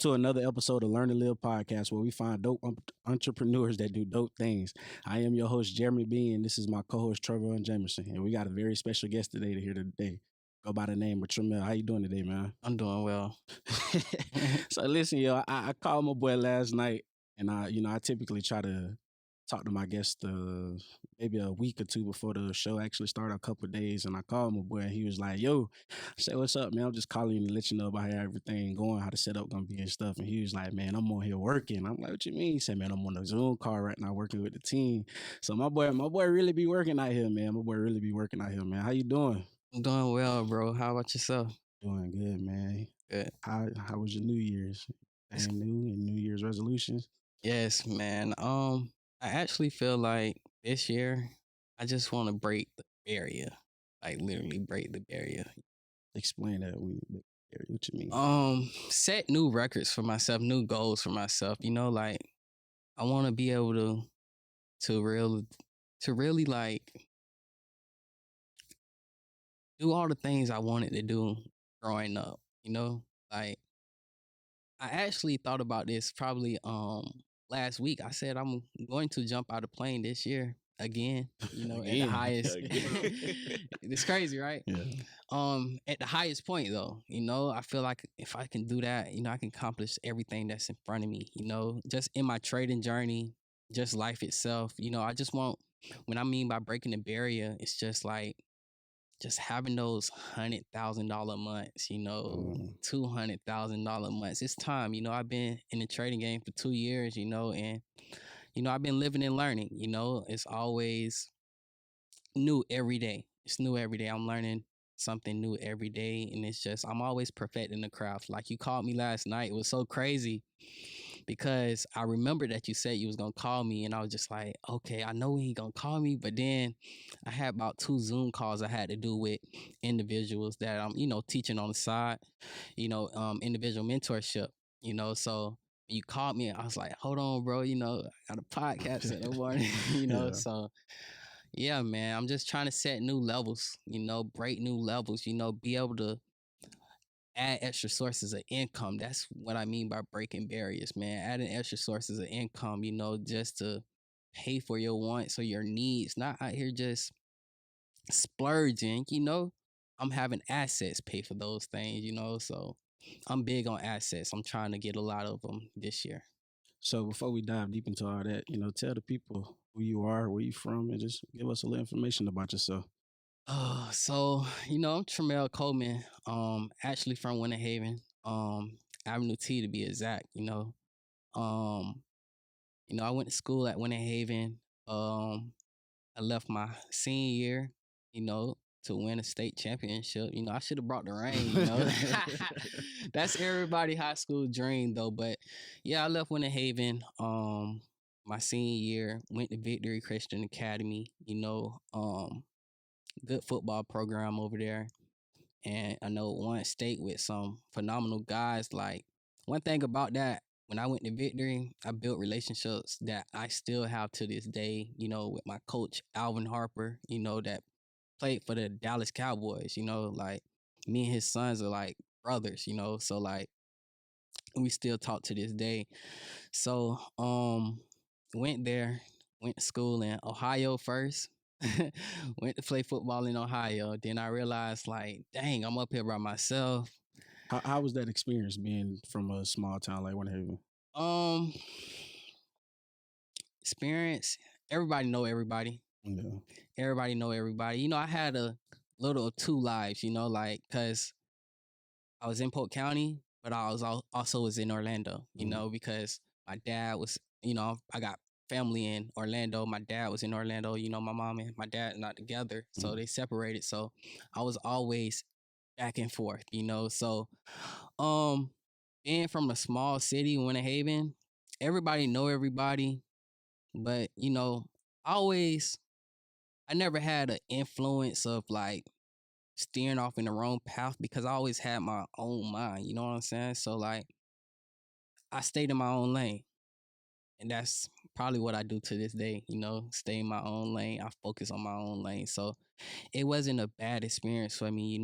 to another episode of Learn to Live podcast where we find dope entrepreneurs that do dope things. I am your host, Jeremy B, and this is my co-host, Trevor and Jamerson. And we got a very special guest today to hear today. Go by the name of Tremel. How you doing today, man? I'm doing well. So listen, yo, I called my boy last night, and I typically try to talk to my guest maybe a week or two before the show actually started, a couple of days, and I called my boy, and he was like, "Yo," I said, "What's up, man? I'm just calling you to let you know about how everything going, how the setup gonna be and stuff." And he was like, "Man, I'm on here working." I'm like, "What you mean?" He said, "Man, I'm on a Zoom call right now working with the team." So my boy really be working out here, man. My boy really be working out here, man. How you doing? I'm doing well, bro. How about yourself? Doing good, man. Good. How was your New Year's? Anything new and New Year's resolutions? Yes, man. I actually feel like this year I just want to break the barrier, like literally break the barrier. Explain that what you mean. Set new records for myself, new goals for myself. Like I want to be able to really like do all the things I wanted to do growing up. Like I actually thought about this probably last week. I said I'm going to jump out of plane this year again, at the highest. It's crazy, right? Yeah. At the highest point though, I feel like if I can do that, I can accomplish everything that's in front of me, just in my trading journey, just life itself. I just want, when I mean by breaking the barrier, it's just like just having those $100,000 months, $200,000 months. It's time. I've been in the trading game for 2 years, and I've been living and learning. It's always new every day. It's new every day. I'm learning something new every day, and it's just I'm always perfecting the craft. Like you called me last night. It was so crazy because I remember that you said you was gonna call me, and I was just like, okay, I know he gonna call me, but then I had about 2 Zoom calls I had to do with individuals that I'm, teaching on the side, individual mentorship, so you called me and I was like, hold on, bro, I got a podcast in the morning, Yeah. so yeah, man, I'm just trying to set new levels, break new levels, be able to add extra sources of income. That's what I mean by breaking barriers, man. Adding extra sources of income, just to pay for your wants or your needs, not out here just splurging, I'm having assets pay for those things, so I'm big on assets. I'm trying to get a lot of them this year. So before we dive deep into all that, tell the people who you are, where you from, and just give us a little information about yourself. So I'm Tremel Coleman, actually from Winter Haven, Avenue T to be exact. Um, I went to school at Winter Haven. I left my senior year, to win a state championship. I should have brought the ring. That's everybody high school dream though. But yeah, I left Winter Haven. My senior year, went to Victory Christian Academy. Good football program over there. And I know one state with some phenomenal guys. Like one thing about that, when I went to Victory, I built relationships that I still have to this day, with my coach, Alvin Harper, that played for the Dallas Cowboys, like me and his sons are like brothers, so like we still talk to this day. So went there, went to school in Ohio first. Went to play football in Ohio. Then I realized, like, dang, I'm up here by myself. How was that experience being from a small town like Winter Haven? Experience. Everybody know everybody. Yeah. Everybody know everybody. I had a little of two lives. Like because I was in Polk County, but I was also was in Orlando. Because my dad was. I got family in Orlando. My dad was in Orlando. My mom and my dad not together, so they separated. So I was always back and forth. So being from a small city, Winter Haven, everybody know everybody, but I never had an influence of like steering off in the wrong path because I always had my own mind. You know what I'm saying? So like I stayed in my own lane. And that's probably what I do to this day, stay in my own lane. I focus on my own lane. So it wasn't a bad experience for me,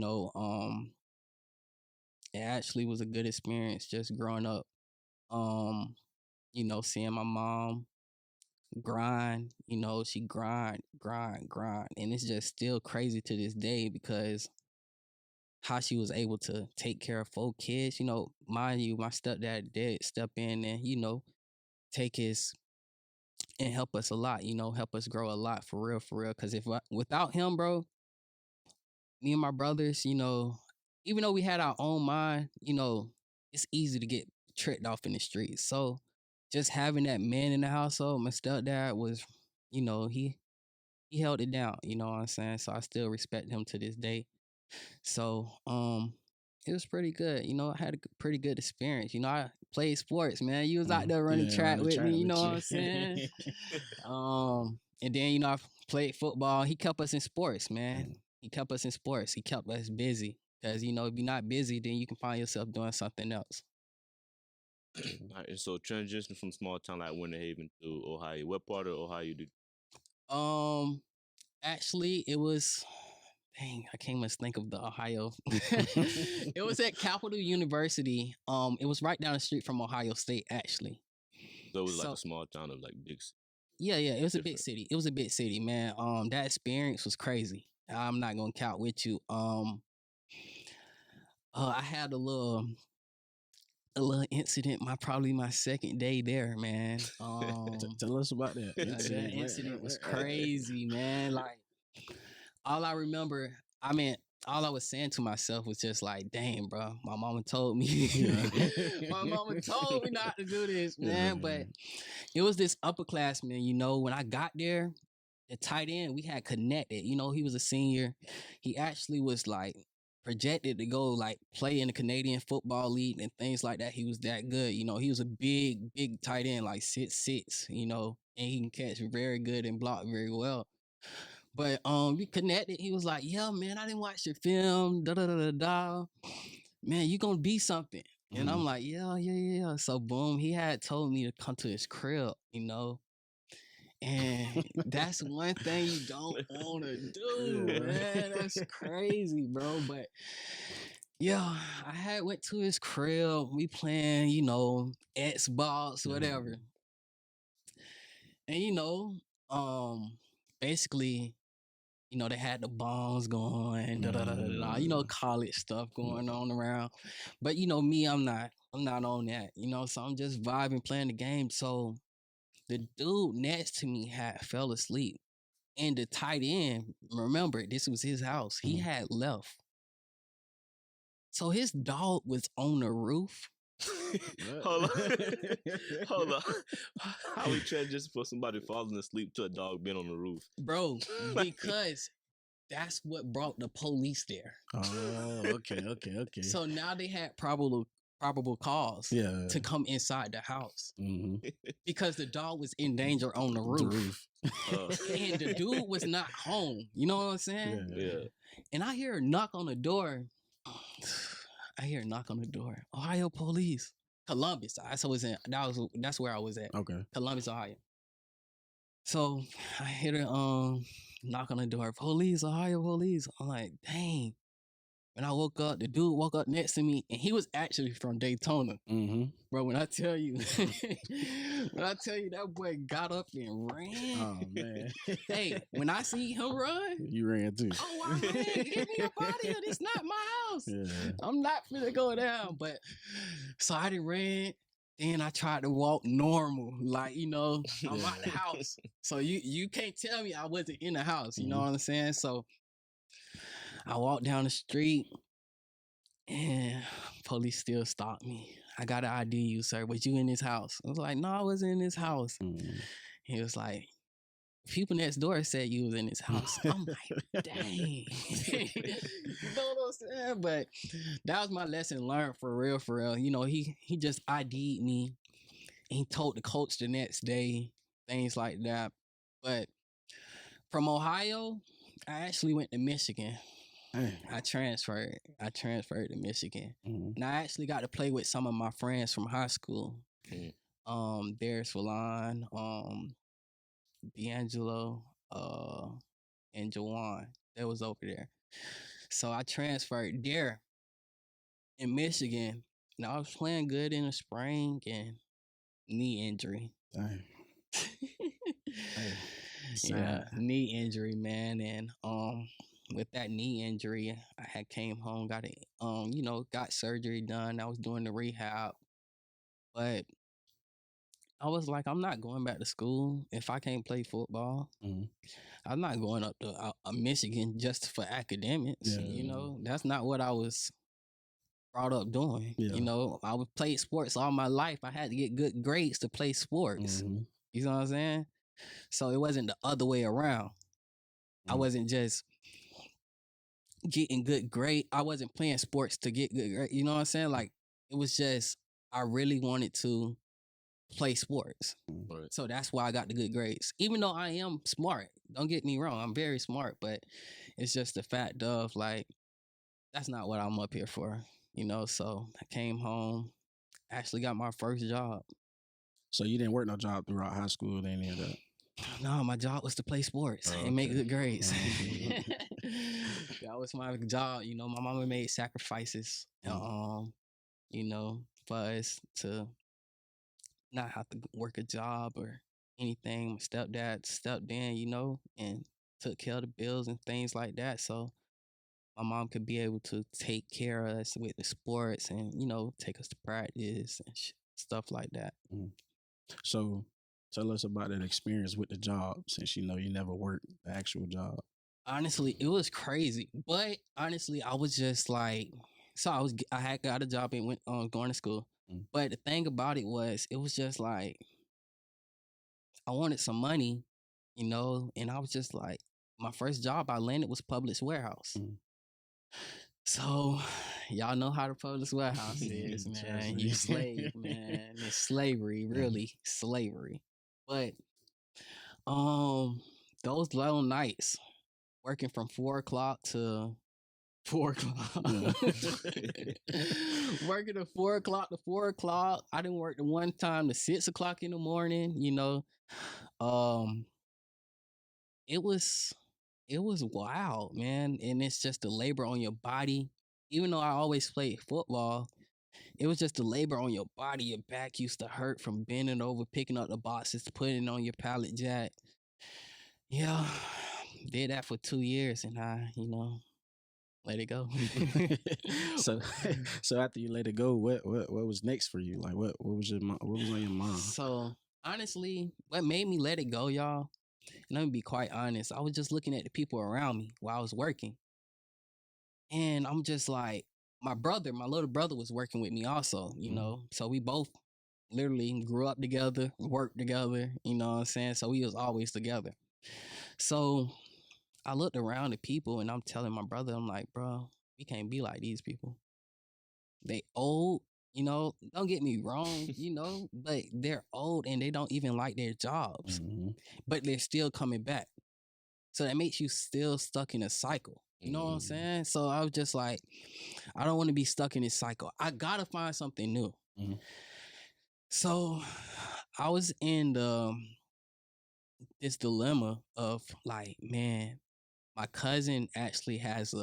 it actually was a good experience just growing up Um, seeing my mom grind, she grind. And it's just still crazy to this day because how she was able to take care of 4 kids, mind you, my stepdad did step in and, take his and help us a lot, help us grow a lot for real, for real. Cause without him, bro, me and my brothers, even though we had our own mind, it's easy to get tricked off in the streets. So just having that man in the household, my stepdad was, he held it down, you know what I'm saying? So I still respect him to this day. So it was pretty good. I had a pretty good experience. I played sports, man. You was out there running Yeah, track running with track me, you with know what you. I'm saying? And then, I played football. He kept us in sports, man. He kept us in sports. He kept us busy. Because, if you're not busy, then you can find yourself doing something else. Alright, and so transition from small town like Winter Haven to Ohio. What part of Ohio did? Actually, it was. Dang, I can't much think of the Ohio. It was at Capital University. It was right down the street from Ohio State, actually. So it was like a small town of like big. Yeah, it was a big city. It was a big city, man. That experience was crazy. I'm not gonna count with you. I had a little incident. Probably my second day there, man. Tell us about that That incident was crazy, man. Like all I remember, all I was saying to myself was just like, "Damn, bro, my mama told me. My mama told me not to do this, man." But it was this upperclassman. When I got there, the tight end we had connected. He was a senior. He actually was like projected to go like play in the Canadian Football League and things like that. He was that good. He was a big tight end, like 6'6", and he can catch very good and block very well. But we connected. He was like, "Yeah, man, I didn't watch your film. Da da da da da. Man, you gonna be something." And I'm like, yeah. So boom, he had told me to come to his crib, and that's one thing you don't want to do, man. That's crazy, bro. But yeah, I had went to his crib. We playing, Xbox, whatever. And basically, they had the bombs going, da da da da da. College stuff going on around. But me, I'm not on that. So I'm just vibing, playing the game. So the dude next to me had fell asleep. And the tight end, remember, this was his house. He had left. So his dog was on the roof. Hold on. How we transition for somebody falling asleep to a dog being on the roof? Bro, because that's what brought the police there. Oh, okay. So now they had probable cause to come inside the house because the dog was in danger on the roof. And the dude was not home. You know what I'm saying? Yeah. And I hear a knock on the door. Ohio police. Columbus. That's where I was at. Okay. Columbus, Ohio. So I hear a knock on the door. Police, Ohio police. I'm like, dang. When I woke up, the dude woke up next to me, and he was actually from Daytona. Bro, when I tell you, that boy got up and ran. Oh man! Hey, when I see him run, you ran too. Oh, I ran! Get me up out of here! This not my house. Yeah. I'm not finna go down. But so I done ran. Then I tried to walk normal, like I'm out the house. So you can't tell me I wasn't in the house. You know what I'm saying? So I walked down the street, and police still stopped me. I got to ID you, sir. Was you in this house? I was like, no, I wasn't in this house. He was like, people next door said you was in this house. I'm like, dang. You know what I'm saying? But that was my lesson learned for real, for real. He just ID'd me. And he told the coach the next day, things like that. But from Ohio, I actually went to Michigan. I transferred to Michigan. And I actually got to play with some of my friends from high school. Darius Valon, D'Angelo, and Jawan. They was over there. So I transferred there in Michigan. Now I was playing good in the spring and knee injury. Dang. Hey, Yeah, sad. knee injury, man. And with that knee injury, I had came home, got it, got surgery done. I was doing the rehab, but I was like, I'm not going back to school if I can't play football. Mhm. I'm not going up to Michigan just for academics. Yeah. That's not what I was brought up doing. Yeah. I would play sports all my life. I had to get good grades to play sports. Mhm. You know what I'm saying? So it wasn't the other way around. I Mm. wasn't just getting good grade. I wasn't playing sports to get good grade. You know what I'm saying? Like it was just I really wanted to play sports. Right. So that's why I got the good grades. Even though I am smart. Don't get me wrong. I'm very smart, but it's just the fact of like that's not what I'm up here for. So I came home, actually got my first job. So you didn't work no job throughout high school or any of that? No, my job was to play sports Oh, and make okay. good grades. Mhm. That was my job. My mama made sacrifices, for us to not have to work a job or anything. My stepdad stepped in, and took care of the bills and things like that. So my mom could be able to take care of us with the sports and, take us to practice and stuff like that. Mhm. So tell us about that experience with the job, since you never worked the actual job. Honestly, it was crazy. But honestly, I was just like, so I had got a job and went going to school. Mm. But the thing about it was just like I wanted some money, and I was just like, my first job I landed was Publix warehouse. Mm. So y'all know how the Publix warehouse is, Trust man. me. You slave, man. It's slavery, really slavery. But those long nights working from 4 o'clock to 4 o'clock. Yeah. Working at 4 o'clock to 4 o'clock. I didn't work the one time to 6 o'clock in the morning, It was wild, man. And it's just the labor on your body. Even though I always played football, it was just the labor on your body. Your back used to hurt from bending over, picking up the boxes, putting it on your pallet jack. Yeah, did that for 2 years, and I, let it go. so so after you let it go, what was next for you? Like what was what was on your mind? So honestly, what made me let it go, y'all, and let me be quite honest, I was just looking at the people around me while I was working. And I'm just like, my little brother was working with me also, So we both literally grew up together, worked together, you know what I'm saying? So we was always together. So I looked around at people and I'm telling my brother, I'm like, bro, we can't be like these people. They old, don't get me wrong, but they're old and they don't even like their jobs, Mhm. but they're still coming back. So that makes you still stuck in a cycle. You know what I'm Mhm. saying? So I was just like, I don't want to be stuck in this cycle. I gotta find something new. Mhm. So I was in this dilemma of like, man, my cousin actually has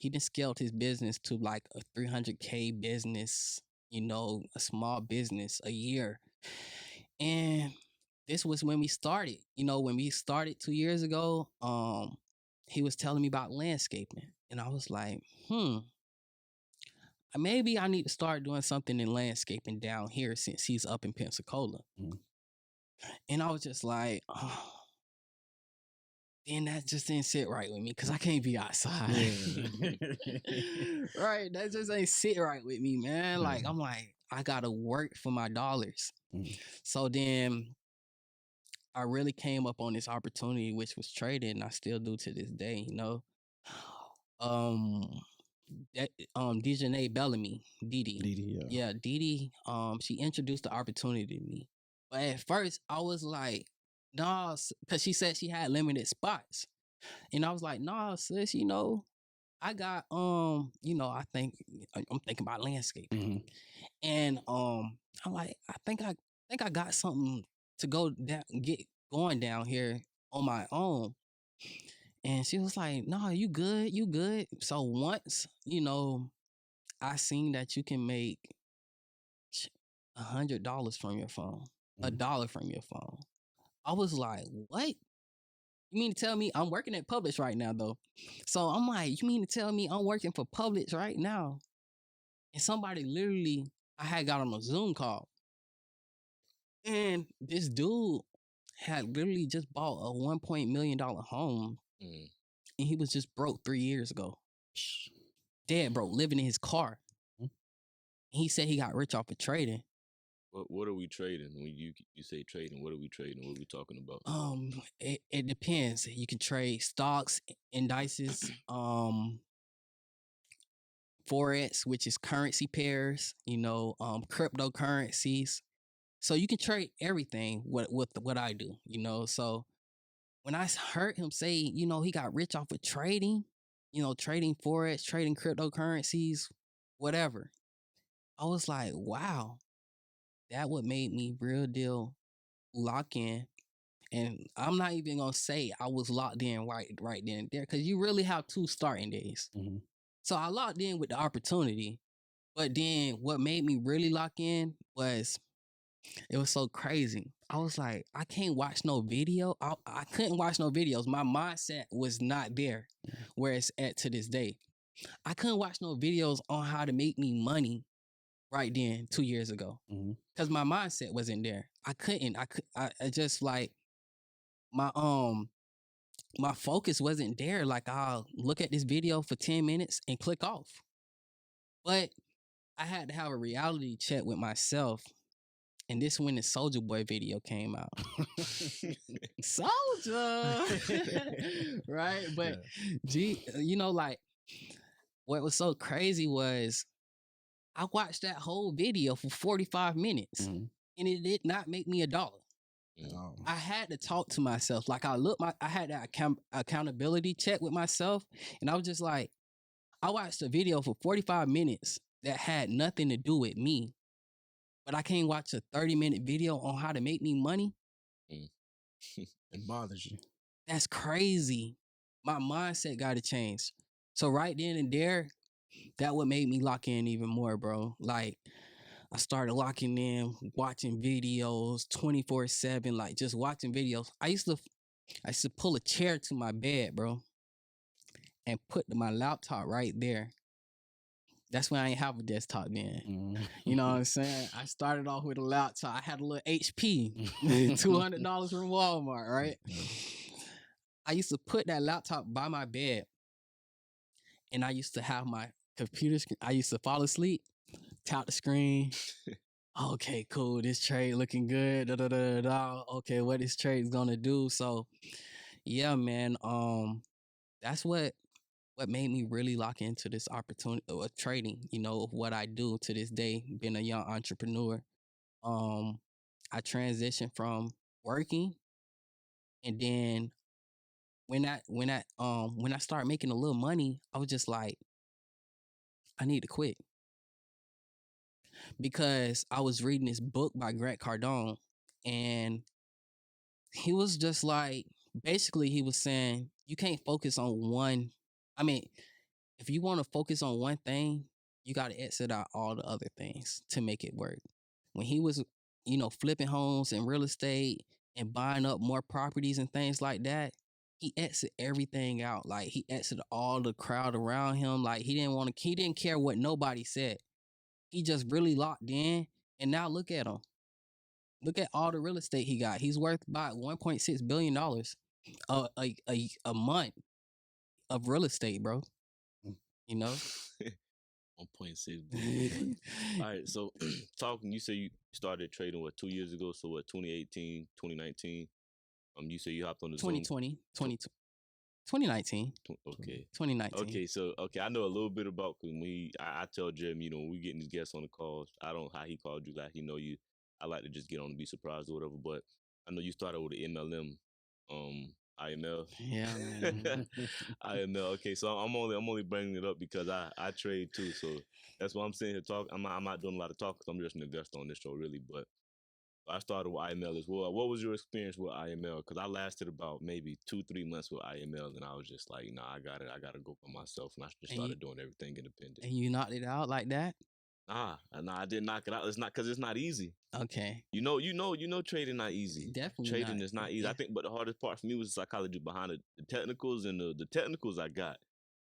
he done scaled his business to like a 300K business, a small business a year. And this was when we started. When we started 2 years ago, he was telling me about landscaping. And I was like, maybe I need to start doing something in landscaping down here since he's up in Pensacola. Mhm. And I was just like, oh, then that just didn't sit right with me because I can't be outside. Yeah. Right. That just ain't sit right with me, man. Yeah. Like, I'm like, I gotta work for my dollars. Mhm. So then I really came up on this opportunity, which was trading, and I still do to this day, Dejanay Bellamy, Didi. Didi, yeah. Yeah, Didi, she introduced the opportunity to me. But at first I was like, nah, because she said she had limited spots. And I was like, nah, sis, I got I'm thinking about landscaping. Mhm. And I'm like, I think I got something to go down, get going down here on my own. And she was like, no, you good. So once, I seen that you can make $100 from your phone, $1 from your phone. I was like, what? You mean to tell me I'm working at Publix right now, though? So I'm like, you mean to tell me I'm working for Publix right now? And somebody literally, I had got on a Zoom call, and this dude had literally just bought a $1 million home, Mm. and he was just broke 3 years ago. Dead broke, living in his car. And he said he got rich off of trading. What are we trading? When you say trading, what are we trading? What are we talking about? It depends. You can trade stocks, indices, Forex, which is currency pairs, cryptocurrencies. So you can trade everything with what I do, So when I heard him say, he got rich off of trading, trading Forex, trading cryptocurrencies, whatever, I was like, wow, that would make me real deal lock in. And I'm not even gonna say I was locked in right then and there, because you really have 2 starting days. So I locked in with the opportunity, but then what made me really lock in was, it was so crazy. I was like, I can't watch no video. I couldn't watch no videos. My mindset was not there where it's at to this day. I couldn't watch no videos on how to make me money right then 2 years ago, because my mindset wasn't there. I couldn't. I just like my focus wasn't there. Like, I'll look at this video for 10 minutes and click off. But I had to have a reality check with myself. And this when the Soldier Boy video came out. Soldier! Right? But, like, what was so crazy was I watched that whole video for 45 minutes. And it did not make me $1. I had to talk to myself. Like, I had that accountability check with myself. And I was just like, I watched a video for 45 minutes that had nothing to do with me, but I can't watch a 30-minute video on how to make me money. It bothers you. That's crazy. My mindset got to change. So right then and there, that what made me lock in even more, bro. Like, I started locking in, watching videos 24/7, like just watching videos. I used to pull a chair to my bed, bro, and put my laptop right there. That's when I ain't have a desktop then. You know what I'm saying? I started off with a laptop. I had a little HP, $200 from Walmart, right? I used to put that laptop by my bed, and I used to have my computer screen. I used to fall asleep, tap the screen. Okay, cool. This trade looking good. Da, da, da, da. Okay, what this trade is gonna do? So, yeah, man. That's what made me really lock into this opportunity of trading. What I do to this day, being a young entrepreneur. I transitioned from working, and then when I started making a little money, I was just like, I need to quit, because I was reading this book by Grant Cardone, and he was just like, basically he was saying, you can't focus on one. I mean, if you want to focus on one thing, you got to exit out all the other things to make it work. When he was, flipping homes and real estate and buying up more properties and things like that, he exited everything out. Like, he exited all the crowd around him. Like, he didn't care what nobody said. He just really locked in. And now look at him. Look at all the real estate he got. He's worth about $1.6 billion a month of real estate, bro. 1.6 billion. All right, so you say you started trading 2 years ago? So 2018, 2019? You say you hopped on the 2020, 2019. Okay. 2019. Okay, so I know a little bit about, because I tell Jeremy, when we getting these guests on the calls, I don't know how he called you, like he know you. I like to just get on and be surprised or whatever, but I know you started with the MLM, IML. Yeah, man. IML. Okay, so I'm only bringing it up because I trade too, so that's why I'm sitting here talking. I'm not doing a lot of talk because I'm just an investor on this show, really. But I started with IML as well. What was your experience with IML? Because I lasted about maybe 2-3 months with IML, and I was just like, nah, I gotta go for myself, and I just And you started doing everything independent. and you knocked it out like that? Nah, I didn't knock it out. It's not because it's not easy. Okay. Trading not easy. Definitely Trading not. is not easy. Yeah. I think, but the hardest part for me was the psychology behind it, the technicals, and the technicals I got.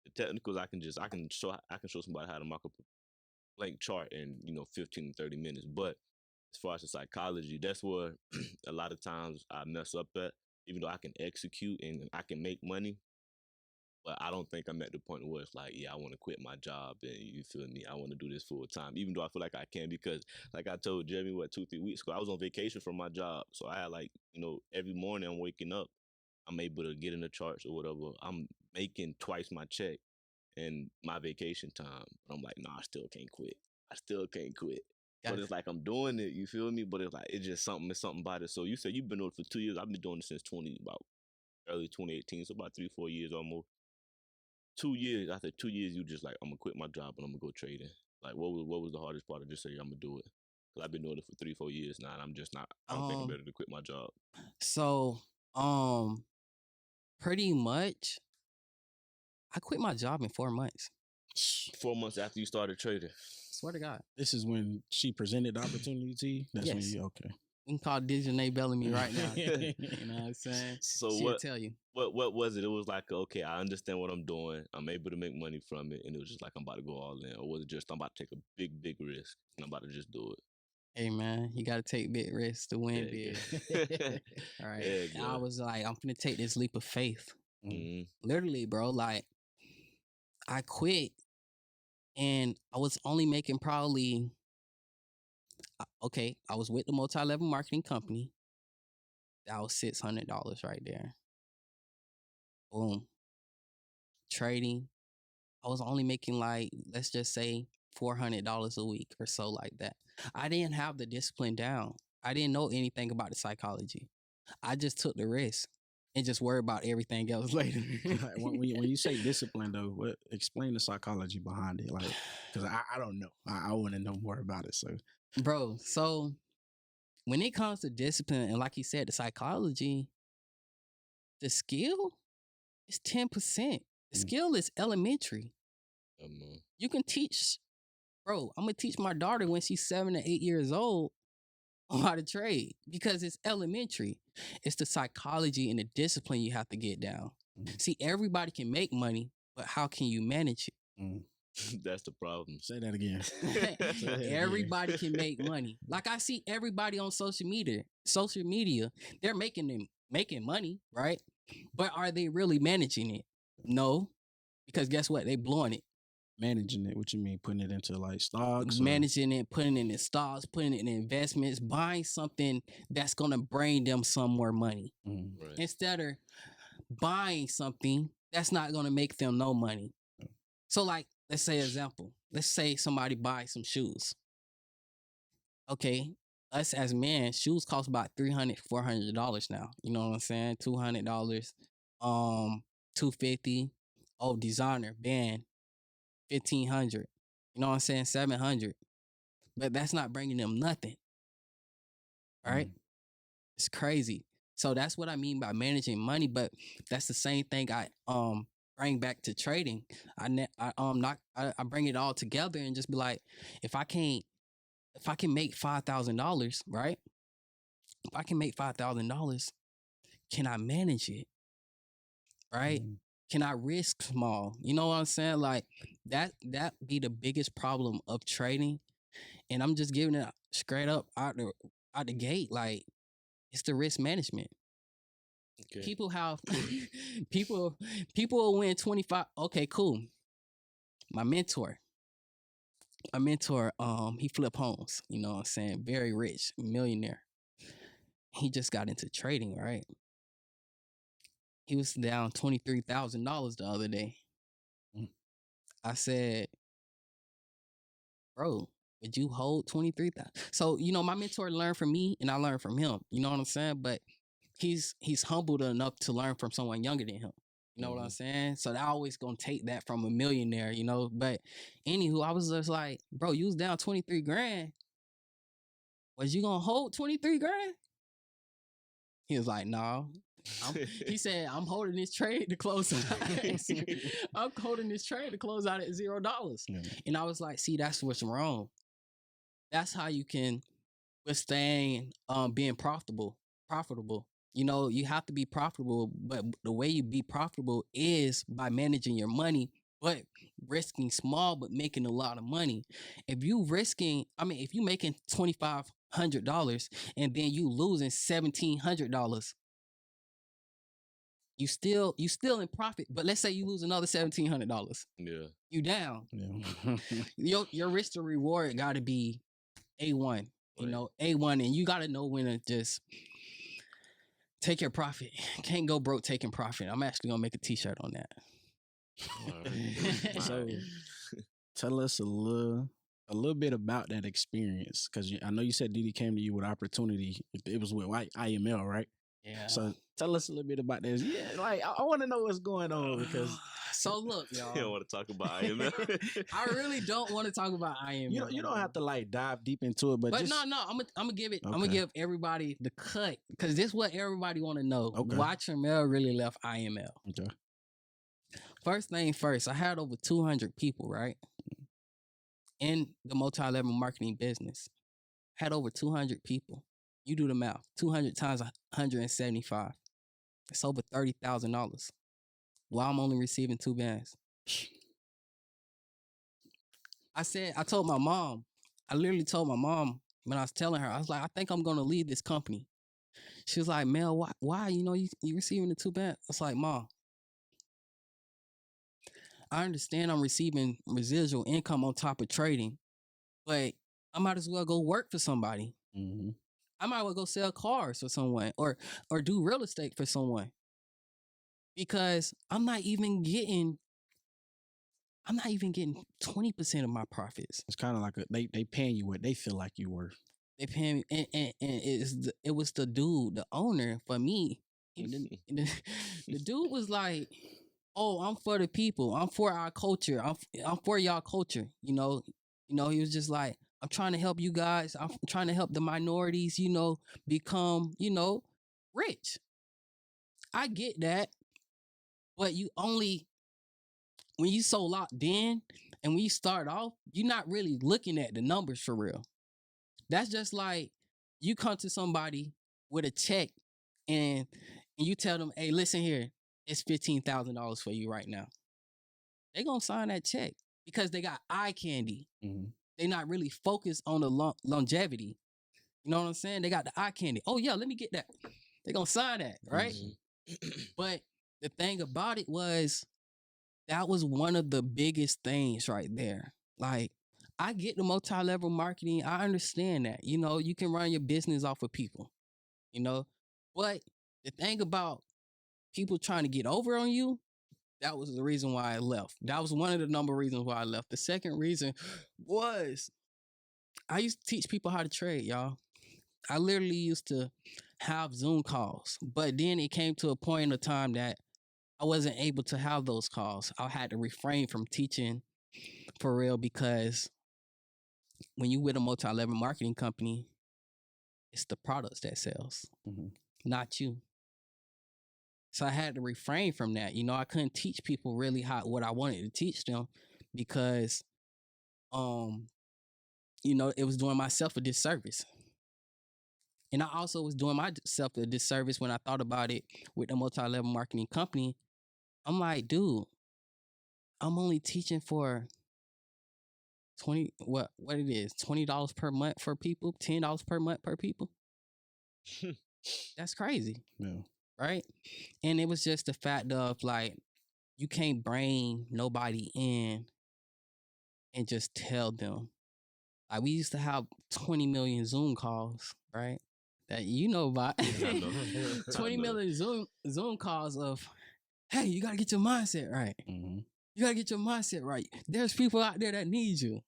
The technicals I can show somebody how to mark up a blank chart in 15 to 30 minutes. But as far as the psychology, that's where a lot of times I mess up at. Even though I can execute and I can make money, but I don't think I'm at the point where it's like, yeah, I want to quit my job and you feel me, I want to do this full time. Even though I feel like I can, because like I told Jeremy, 2-3 weeks ago, I was on vacation from my job. So I had every morning I'm waking up, I'm able to get in the charts or whatever. I'm making twice my check in my vacation time. But I'm like, nah, I still can't quit. I still can't quit. But it's like I'm doing it, you feel me? But it's like it's something about it. So you said you've been doing it for 2 years. I've been doing it since about early 2018, so about 3-4 years almost. 2 years, after 2 years, you just like, I'm gonna quit my job and I'm gonna go trading. Like, what was the hardest part of just saying I'm gonna do it? Because I've been doing it for 3-4 years now, and I'm just not. I don't think I'm Um. ready to quit my job. So, pretty much, I quit my job in 4 months. 4 months after you started trading. Swear to God. This is when she presented the opportunity to you. That's when Yes. you okay. We can call Dejanay Bellamy right now. You know what I'm saying? So She'll tell you. What was it? It was like, okay, I understand what I'm doing. I'm able to make money from it, and it was just like I'm about to go all in, or was it just I'm about to take a big risk and I'm about to just do it? Hey man, you gotta take big risks to win big. All right. Yeah, And I was like, I'm gonna take this leap of faith. Mm-hmm. Literally, bro. Like, I quit, and I was only making probably. Okay, I was with the MultiLevel Marketing company. That was $600 right there. Boom. Trading, I was only making like, let's just say $400 a week or so like that. I didn't have the discipline down. I didn't know anything about the psychology. I just took the risk and just worried about everything else later. when you say discipline, though, explain the psychology behind it? Like, because I don't know. I want to know more about it. So, Bro, so when it comes to discipline, and like you said, the psychology, the skill is 10%. The skill is elementary. You can teach, bro. I'm gonna teach my daughter when she's 7 to 8 years old on how to trade because it's elementary. It's the psychology and the discipline you have to get down. See, everybody can make money, but how can you manage it? That's the problem. Say that again. Everybody can make money. Like, I see everybody on social media, they're making money, right? But are they really managing it? No, because guess what? They blowing it. Managing it, what you mean? Putting it into like stocks? Managing it, putting it in stocks, putting it in investments, buying something that's gonna bring them some more money. Right. Instead of buying something that's not gonna make them no money. So, like, let's say example. Let's say somebody buys some shoes. Okay, us as men, shoes cost about $300, $400 now. You know what I'm saying? $200, $250. Oh, designer band, $1,500. You know what I'm saying? $700. But that's not bringing them nothing. Right? It's crazy. So that's what I mean by managing money. But that's the same thing I bring back to trading. I bring it all together and just be like, if I can make $5,000, right? If I can make $5,000, can I manage it? Right? Can I risk small? You know what I'm saying? Like, that be the biggest problem of trading. And I'm just giving it straight up out the gate. Like, it's the risk management. Okay. People have people will win 25. Okay, cool. My mentor, he flipped homes. You know what I'm saying? Very rich, millionaire. He just got into trading, right? He was down $23,000 the other day. I said, bro, would you hold 23,000? So, my mentor learned from me and I learned from him. You know what I'm saying? But he's humbled enough to learn from someone younger than him. You know what I'm saying? So they're always gonna take that from a millionaire, But anywho, I was just like, bro, you was down 23 grand. Was you gonna hold 23 grand? He was like, no. He said, I'm holding this trade to close I'm holding this trade to close out at $0. Yeah. And I was like, see, that's what's wrong. That's how you can withstand being profitable. You know, you have to be profitable, but the way you be profitable is by managing your money, but risking small but making a lot of money. If you making $2,500 and then you losing $1,700, you still in profit. But let's say you lose another $1,700, Yeah. you down. Yeah. Your risk to reward got to be A1. You Right. know, A1, and you got to know when to just take your profit. Can't go broke taking profit. I'm actually gonna make a T-shirt on that. Alright. So, Alright. tell us a little bit about that experience, because I know you said Didi came to you with opportunity. It was with IML, right? Yeah. So tell us a little bit about this. Yeah, like I want to know what's going on, because so look, You don't y'all. want to talk about IML. I really don't want to talk about IML. you don't have to like dive deep into it, but But just no, I'm gonna give it. I'm gonna Okay. give everybody the cut, because this is what everybody want to know. Okay. Why Tremel really left IML? Okay. First thing first, I had over 200 people, right, in the multi-level marketing business. Had over 200 people. You do the math. 200 times 175. It's over $30,000. While I'm only receiving 2 bands. I told my mom. I literally told my mom when I was telling her. I was like, I think I'm gonna leave this company. She was like, Mel, why? You know, you receiving the 2 bands. I was like, Mom, I understand I'm receiving residual income on top of trading, but I might as well go work for somebody. Mm-hmm. I might as well go sell cars for someone or do real estate for someone, because I'm not even getting 20% of my profits. It's kind of like they paying you what they feel like you worth. They pay me, and it was the dude, the owner for me. The dude was like, "Oh, I'm for the people. I'm for our culture. I'm for y'all culture." You know, he was just like, "I'm trying to help you guys. I'm trying to help the minorities. You know, become rich." I get that, but when you so locked in and when you start off, you're not really looking at the numbers for real. That's just like you come to somebody with a check and you tell them, hey, listen here, it's $15,000 for you right now. They're going to sign that check because they got eye candy. Mm-hmm. They're not really focused on the longevity. You know what I'm saying? They got the eye candy. Oh, yeah, let me get that. They're going to sign that, right? Mm-hmm. But the thing about it was, that was one of the biggest things right there. Like, I get the multi-level marketing. I understand that. You know, you can run your business off of people, you know. But the thing about people trying to get over on you, that was the reason why I left. That was one of the number of reasons why I left. The second reason was I used to teach people how to trade, y'all. I literally used to have Zoom calls. But then it came to a point in the time that I wasn't able to have those calls. I had to refrain from teaching for real, because when you with a multi-level marketing company, it's the products that sells, not you. So I had to refrain from that. You know, I couldn't teach people really what I wanted to teach them, because, it was doing myself a disservice. And I also was doing myself a disservice when I thought about it with the multi-level marketing company. I'm like, dude, I'm only teaching for what it is, $20 per month for people, $10 per month per people. That's crazy. Yeah. Right? And it was just the fact of like, you can't bring nobody in and just tell them. Like, we used to have 20 million Zoom calls, right? That you know about. I know. 20 million Zoom calls of, hey, you gotta get your mindset right. Mm-hmm. You gotta get your mindset right. There's people out there that need you.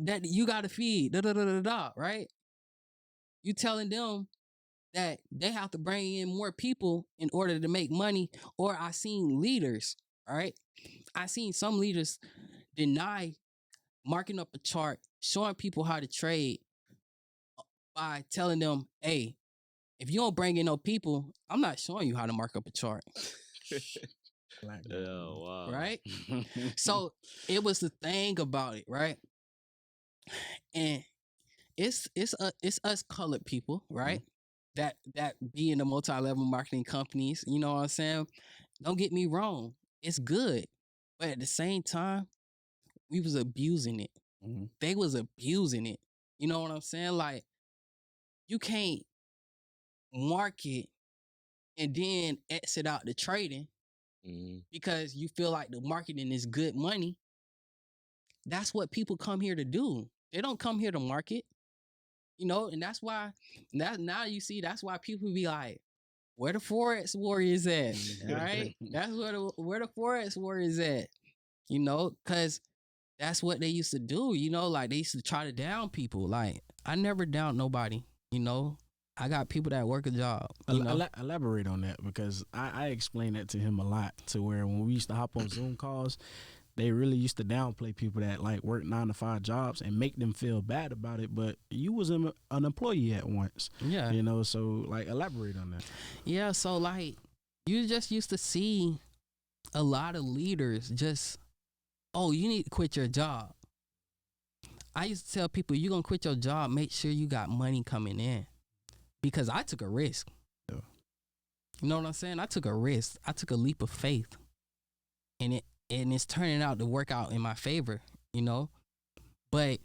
That you gotta feed. Right? You telling them that they have to bring in more people in order to make money. Or I seen leaders, right? I seen some leaders deny marking up a chart, showing people how to trade by telling them, hey, if you don't bring in no people, I'm not showing you how to mark up a chart. Oh, wow. Right? So it was the thing about it, right? And it's us colored people, right? That be in the multi-level marketing companies. You know what I'm saying? Don't get me wrong, it's good, but at the same time, we was abusing it. They was abusing it. You know what I'm saying? Like, you can't market and then exit out the trading because you feel like the marketing is good money. That's what people come here to do. They don't come here to market, you know, and that's why now you see that's why people be like, where the Forex warriors at? All right. That's where the Forex warriors at, you know, because that's what they used to do, you know, like they used to try to down people. Like, I never down nobody, you know. I got people that work a job. You know? Elaborate on that, because I explained that to him a lot, to where when we used to hop on Zoom calls, they really used to downplay people that like work 9-to-5 jobs and make them feel bad about it. But you was an employee at once. Yeah. You know, so like elaborate on that. Yeah, so like you just used to see a lot of leaders just, oh, you need to quit your job. I used to tell people, you're going to quit your job, make sure you got money coming in. Because I took a risk. Yeah. You know what I'm saying? I took a risk. I took a leap of faith. And it's turning out to work out in my favor, you know? But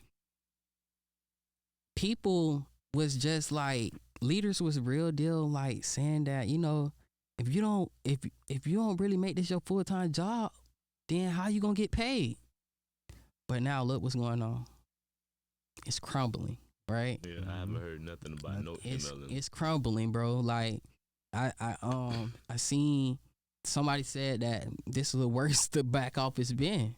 people was just like, leaders was real deal like saying that, you know, if you don't really make this your full-time job, then how you gonna get paid? But now look what's going on. It's crumbling, right? Yeah, I haven't heard nothing about no MLM. It's crumbling, bro. Like I seen somebody said that this is the worst the back office been.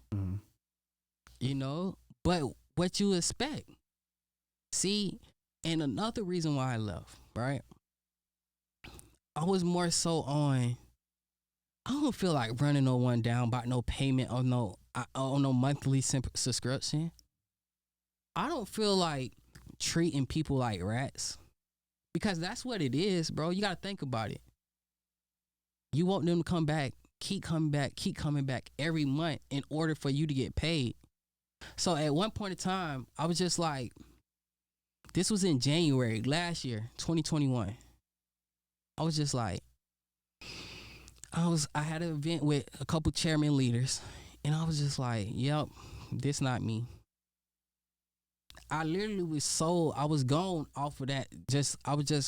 You know, but what you expect? See, and another reason why I left, right? I was more so on, I don't feel like running no one down about no payment or no monthly subscription. I don't feel like treating people like rats, because that's what it is, bro. You got to think about it. You want them to come back, keep coming back every month in order for you to get paid. So at one point in time, I was just like, this was in January last year, 2021. I was just like, I had an event with a couple chairman leaders, and I was just like, yep, this not me. I literally I was gone off of that.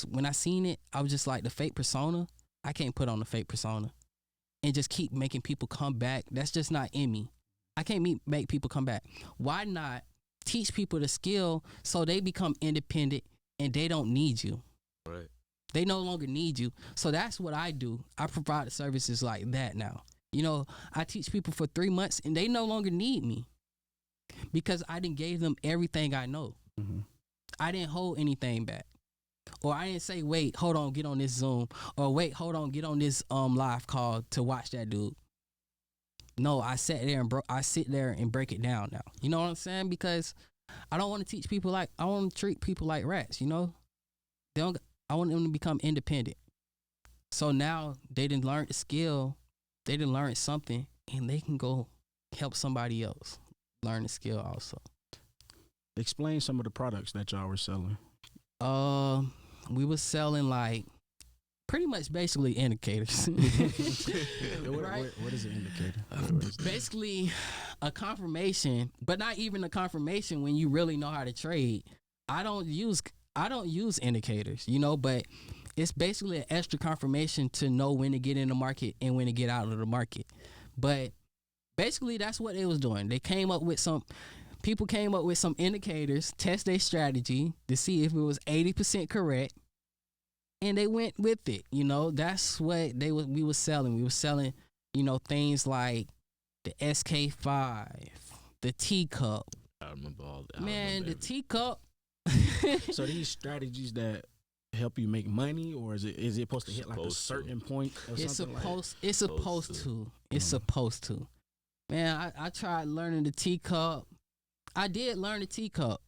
When I seen it, I was just like, the fake persona, I can't put on the fake persona and just keep making people come back. That's just not in me. I can't make people come back. Why not teach people the skill so they become independent and they don't need you? Right. They no longer need you. So that's what I do. I provide services like that now. You know, I teach people for 3 months and they no longer need me because I didn't gave them everything I know. I didn't hold anything back. Or I didn't say, wait, hold on, get on this Zoom. Or wait, hold on, get on this live call to watch that dude. No, I sit there and break it down now. You know what I'm saying? Because I don't want to teach people I want to treat people like rats, you know? I want them to become independent. So now they didn't learn the skill, they didn't learn something, and they can go help somebody else learn the skill also. Explain some of the products that y'all were selling. We was selling like pretty much basically indicators. Right? What is an indicator? Basically a confirmation, but not even a confirmation when you really know how to trade. I don't use indicators, you know, but it's basically an extra confirmation to know when to get in the market and when to get out of the market. But basically that's what they was doing. People came up with some indicators, test their strategy to see if it was 80% correct, and they went with it. You know, that's what we was selling. We were selling, you know, things like the SK5, the teacup. I remember all that. Man, the teacup. So these strategies that help you make money, or is it supposed to hit like a certain point or something? It's supposed to. It's supposed to. Man, I tried learning the teacup. I did learn the teacup.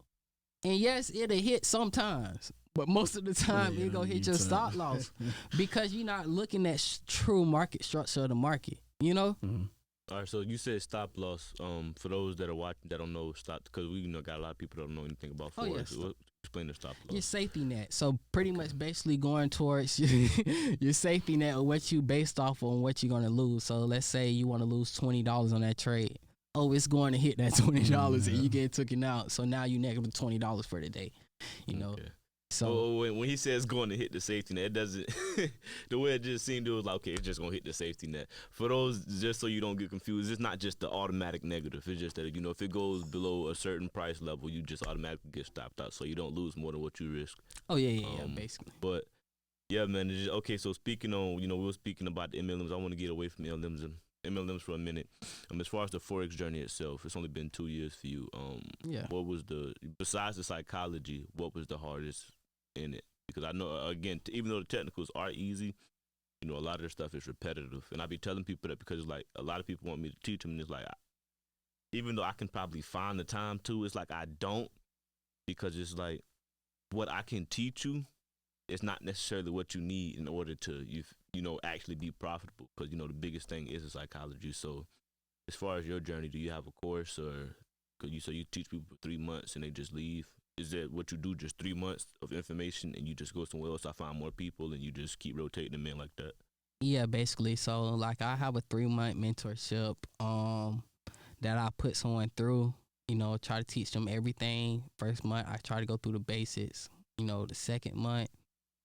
And yes, it'll hit sometimes. but most of the time Yeah, it gonna hit need your to- stop loss because you're not looking at true market structure of the market. You know, Mhm. All right, so you said stop loss. For those that are watching that don't know stop, because we got a lot of people that don't know anything about Oh, Forex. yeah, Explain the stop your loss. safety net. So pretty Okay. much basically going towards your safety net or what you based off on what you're gonna lose. So let's say you want to lose $20 on that trade. Oh, it's going to hit that $20 and you get taken out. So now you negative $20 for the day. You know. Okay. So when he says going to hit the safety net, it doesn't. The way it just seemed, it was like, okay, it's just gonna hit the safety net. For those, just so you don't get confused, it's not just the automatic negative. It's just that if it goes below a certain price level, you just automatically get stopped out, so you don't lose more than what you risk. oh yeah, basically. But yeah, man. It's just, okay, so speaking on, we were speaking about the MLMs. I want to get away from MLMs for a minute. As far as the Forex journey itself, it's only been 2 years for you. Yeah. What was besides the psychology, what was the hardest in it? Because I know, again, even though the technicals are easy, a lot of the stuff is repetitive. And I be telling people that because, like, a lot of people want me to teach them, and it's like, even though I can probably find the time to, it's like I don't, because it's like what I can teach you, it's not necessarily what you need in order to, actually be profitable. Because, the biggest thing is the psychology. So as far as your journey, do you have a course, or so you teach people for 3 months and they just leave? Is that what you do, just 3 months of information and you just go somewhere else, I find more people, and you just keep rotating them in like that? Yeah, basically. So like I have a 3-month mentorship that I put someone through, try to teach them everything. First month I try to go through the basics. The second month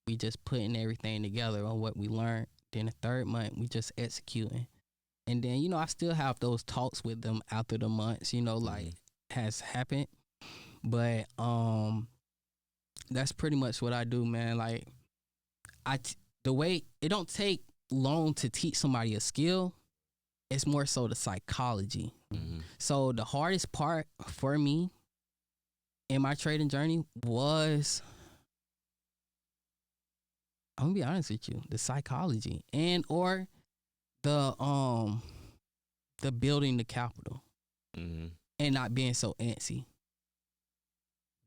we just putting everything together on what we learned. Then the third month we just executing. And then, I still have those talks with them after the months, like has happened. But that's pretty much what I do, man. Like the way it don't take long to teach somebody a skill, it's more so the psychology. Mm-hmm. So the hardest part for me in my trading journey was, I'm gonna be honest with you, the psychology or the building the capital and not being so antsy.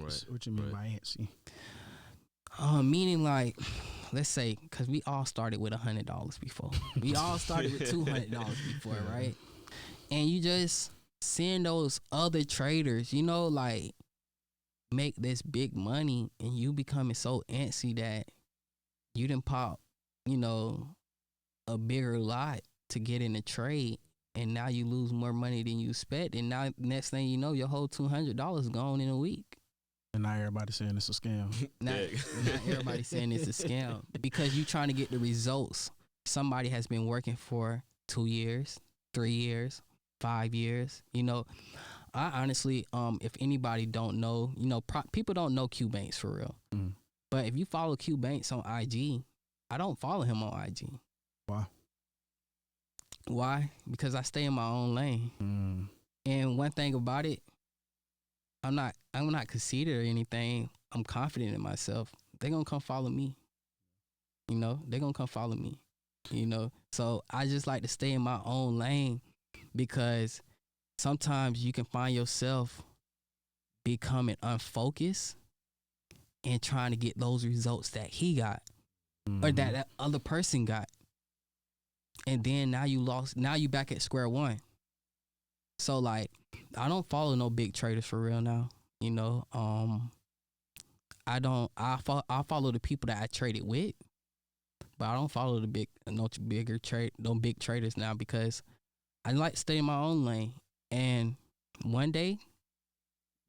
Right. What you mean by antsy? Meaning like, let's say, because we all started with $100 before. We all started with $200 before, right? And you just seeing those other traders, like make this big money, and you becoming so antsy that you didn't pop, a bigger lot to get in the trade, and now you lose more money than you expect, and now next thing you know, your whole $200 gone in a week. And now everybody's saying it's a scam. Not everybody saying it's a scam because you trying to get the results. Somebody has been working for 2 years, 3 years, 5 years. I honestly, if anybody don't know, people don't know Q Banks for real. Mm. But if you follow Q Banks on IG, I don't follow him on IG. Why? Why? Because I stay in my own lane. Mm. And one thing about it, I'm not conceited or anything. I'm confident in myself. They're gonna come follow me. They're gonna come follow me. So I just like to stay in my own lane, because sometimes you can find yourself becoming unfocused and trying to get those results that he got or that other person got. And then now you back at square one. So like, I don't follow no big traders for real now. I follow the people that I traded with, but I don't follow no big traders now, because I like to stay in my own lane, and one day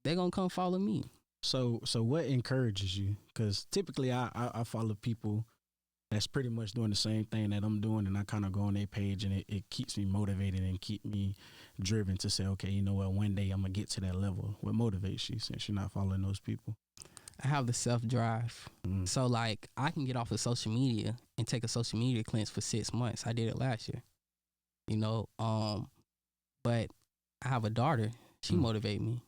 they're gonna come follow me. So what encourages you? Because typically I follow people that's pretty much doing the same thing that I'm doing, and I kind of go on their page, and it keeps me motivated and keep me driven to say, okay, you know what, one day I'm gonna get to that level. What motivates you, since you're not following those people? I have the self-drive. So like, I can get off of social media and take a social media cleanse for 6 months. I did it last year. But I have a daughter. She motivates me.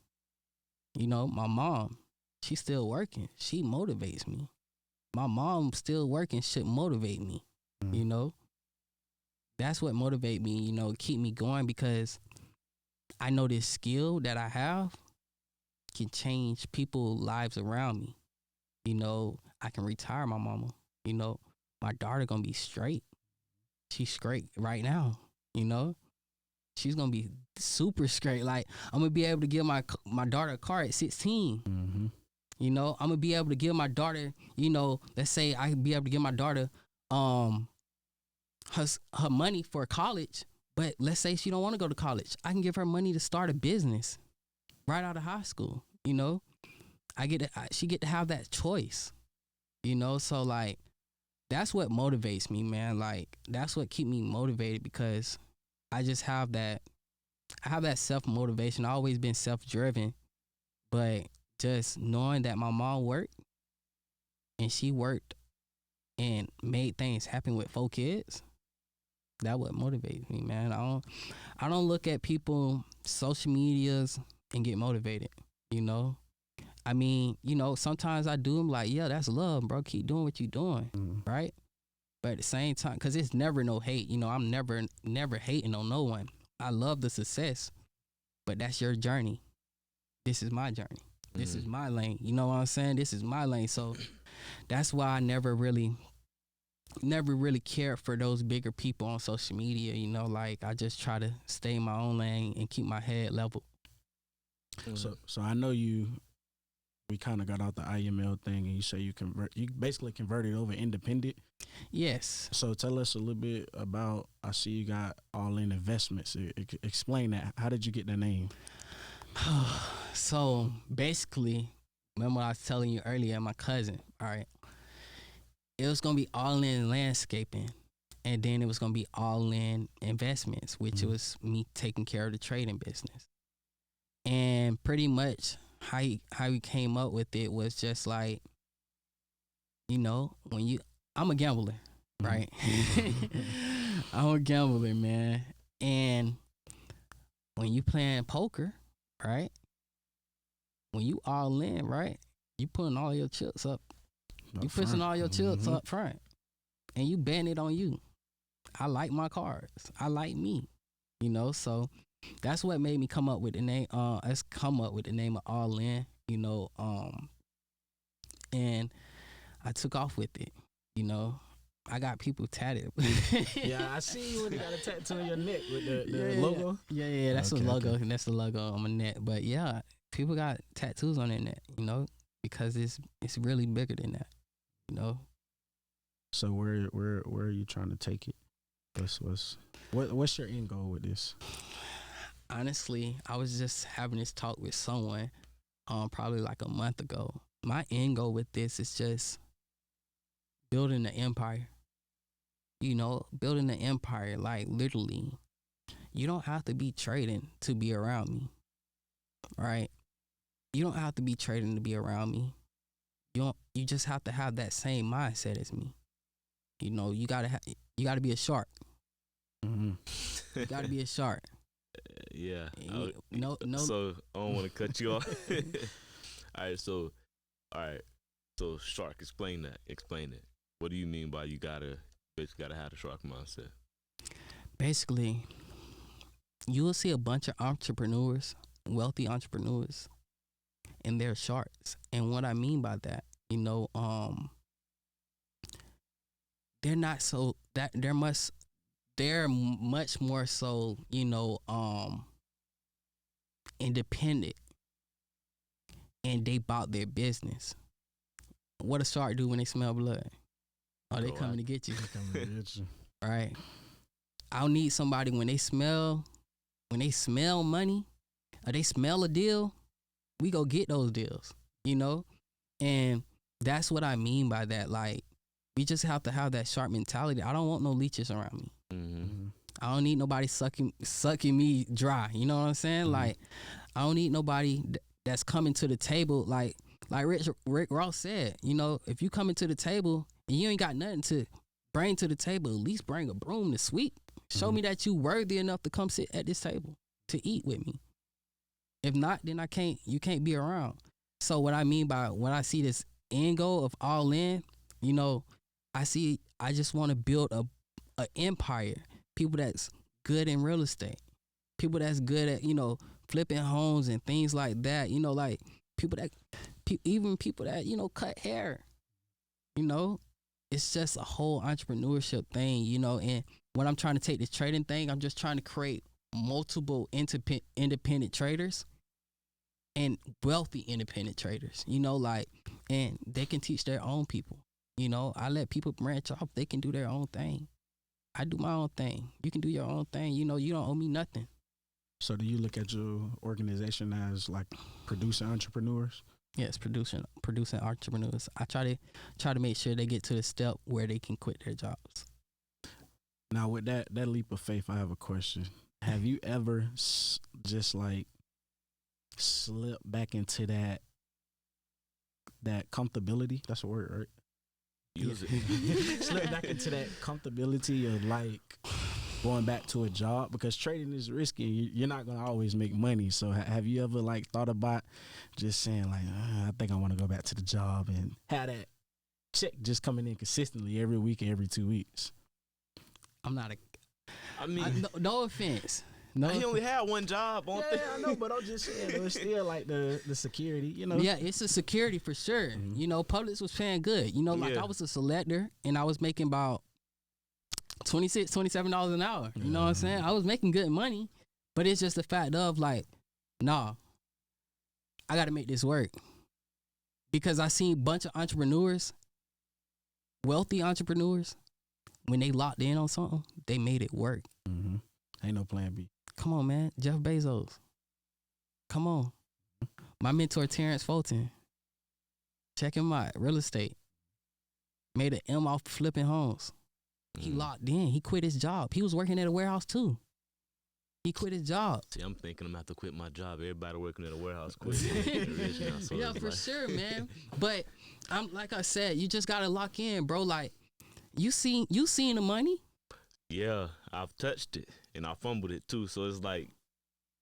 My mom, she's still working. She motivates me. My mom still working should motivate me. That's what motivates me, keep me going, because I know this skill that I have can change people's lives around me. You know, I can retire my mama. You know, my daughter gonna be straight. She's straight right now. You know, she's gonna be super straight. Like I'm gonna be able to give my daughter a car at 16. Mm-hmm. You know, I'm gonna be able to give my daughter. You know, let's say I can be able to give my daughter her money for college. But let's say she don't want to go to college. I can give her money to start a business right out of high school. You know, she get to have that choice. You know, so like that's what motivates me, man. Like that's what keep me motivated because I just have that. I have that self motivation. I always been self driven, but just knowing that my mom worked and she worked and made things happen with 4 kids. That what motivates me, man. I don't look at people social medias and get motivated. You know, I mean, you know, sometimes I do. I'm like, yeah, that's love, bro. Keep doing what you're doing, right? But at the same time, cause it's never no hate. You know, I'm never hating on no one. I love the success, but that's your journey. This is my journey. This is my lane. You know what I'm saying? This is my lane. So that's why I never really cared for those bigger people on social media. You know, like I just try to stay in my own lane and keep my head level. So I know we kind of got out the IML thing, and you say you basically converted over independent. Yes. So tell us a little bit about. I see you got All In Investments. Explain that. How did you get the name? So basically, remember I was telling you earlier, my cousin. All right. It was gonna be All In Landscaping, and then it was gonna be All In Investments, which was me taking care of the trading business. And pretty much how he came up with it was just like, you know, I'm a gambler, right? I'm a gambler, man. And when you playing poker, right? When you all in, right? You putting all your chips up. You pushing all your chips up front. And you betting it on you. I like my cards. I like me. You know, so that's what made me come up with the name. Let's come up with the name of All In, you know, and I took off with it, you know. I got people tatted. Yeah, I see you when you got a tattoo on your neck with the logo. Yeah, that's the logo. Okay. That's the logo on my neck. But yeah, people got tattoos on their neck, you know, because it's really bigger than that, you know. So where are you trying to take it? What's your end goal with this? Honestly, I was just having this talk with someone probably like a month ago. My end goal with this is just building an empire. You know, building an empire, like literally. You don't have to be trading to be around me, right? You don't have to be trading to be around me. You just have to have that same mindset as me. You know, you gotta be a shark. You gotta be a shark. Yeah. No. So I don't want to cut you off. All right. So shark. Explain that. Explain it. What do you mean by you basically gotta have the shark mindset? Basically, you will see a bunch of entrepreneurs, wealthy entrepreneurs, and they're sharks. And what I mean by that, you know, they're not so that they're much more so, you know, independent, and they bought their business. What a shark do when they smell blood? Oh, they coming to get you. Right. I don't need somebody when they smell money or they smell a deal, we go get those deals, you know? And that's what I mean by that. Like, we just have to have that sharp mentality. I don't want no leeches around me. I don't need nobody sucking me dry. You know what I'm saying? Like, I don't need nobody that's coming to the table. Like Rick Ross said, you know, if you coming to the table and you ain't got nothing to bring to the table, at least bring a broom to sweep. Show me that you worthy enough to come sit at this table to eat with me. If not, then you can't be around. So what I mean by when I see this end goal of All In, you know, I just want to build a empire. People that's good in real estate. People that's good at, you know, flipping homes and things like that. You know, like people even people that, you know, cut hair, you know, it's just a whole entrepreneurship thing, you know. And when I'm trying to take this trading thing, I'm just trying to create multiple independent traders and wealthy independent traders, you know, like, and they can teach their own people. You know, I let people branch off. They can do their own thing. I do my own thing. You can do your own thing. You know, you don't owe me nothing. So do you look at your organization as like producing entrepreneurs? Yes, producing entrepreneurs. I try to make sure they get to the step where they can quit their jobs. Now, with that leap of faith, I have a question. Have you ever just like slipped back into that comfortability? That's a word, right? Use it. Slip back into that comfortability of like going back to a job, because trading is risky. You're not gonna always make money. So have you ever like thought about just saying like, I think I want to go back to the job and have that check just coming in consistently every week, every 2 weeks? I'm not a. I mean, no offense. No, he only had one job. Yeah, I know, but I'm just saying, it's still like the security, you know. Yeah, it's a security for sure. Mhm. You know, Publix was paying good. You know, like Yeah. I was a selector and I was making about $26, $27 an hour. You know what I'm saying? I was making good money, but it's just the fact of like, nah, I got to make this work, because I seen a bunch of entrepreneurs, wealthy entrepreneurs, when they locked in on something, they made it work. Mm-hmm. Ain't no plan B. Come on, man. Jeff Bezos. Come on. My mentor, Terrence Fulton. Check him out. Real estate. Made an M off flipping homes. He locked in. He quit his job. He was working at a warehouse too. He quit his job. See, I'm thinking I'm gonna have to quit my job. Everybody working at a warehouse quit. So Yeah, it's for like- sure, man. But I'm like I said, you just gotta lock in, bro. Like you seen the money. Yeah, I've touched it and I fumbled it too. So it's like,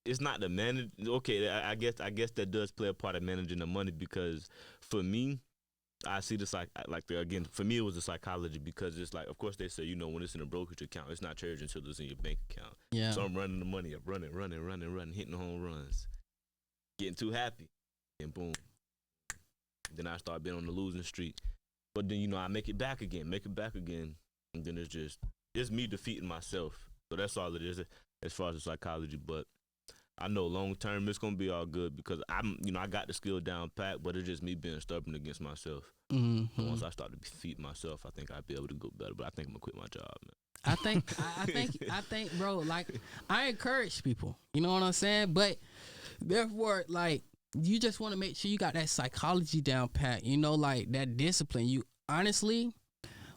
it's not the manage. Okay, I guess that does play a part of managing the money, because for me, I see this like again, for me it was the psychology, because it's like, of course they say, you know, when it's in a brokerage account, it's not charged until it's in your bank account. Yeah. So I'm running the money up, running, hitting home runs, getting too happy, and boom. Then I start being on the losing streak. But then, you know, I make it back again, and then it's me defeating myself. So that's all it is as far as the psychology. But I know long term it's gonna be all good, because I got the skill down pat, but it's just me being stubborn against myself. Mm-hmm. So once I start to defeat myself, I think I'll be able to go better. But I think I'm gonna quit my job, man. I think, bro, like I encourage people, you know what I'm saying? But therefore, like, you just want to make sure you got that psychology down pat, you know, like that discipline. You honestly,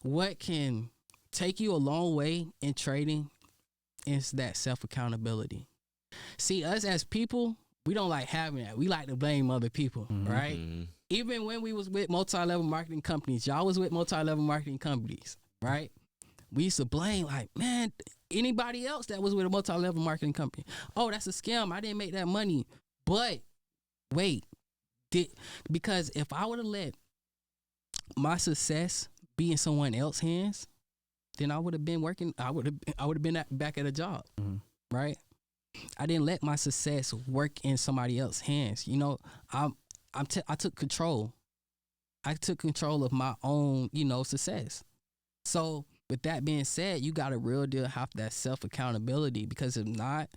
what can take you a long way in trading is that self accountability. See, us as people, we don't like having that. We like to blame other people, right? Mm-hmm. Even when we was with multi-level marketing companies, y'all was with multi-level marketing companies, right? We used to blame, like, man, anybody else that was with a multi-level marketing company. Oh, that's a scam. I didn't make that money. But wait, because if I would have let my success be in someone else's hands, then I would have been working. I would have been back at a job, right? I didn't let my success work in somebody else's hands. You know, I took control. I took control of my own, you know, success. So with that being said, you got to real deal have that self accountability, because if not,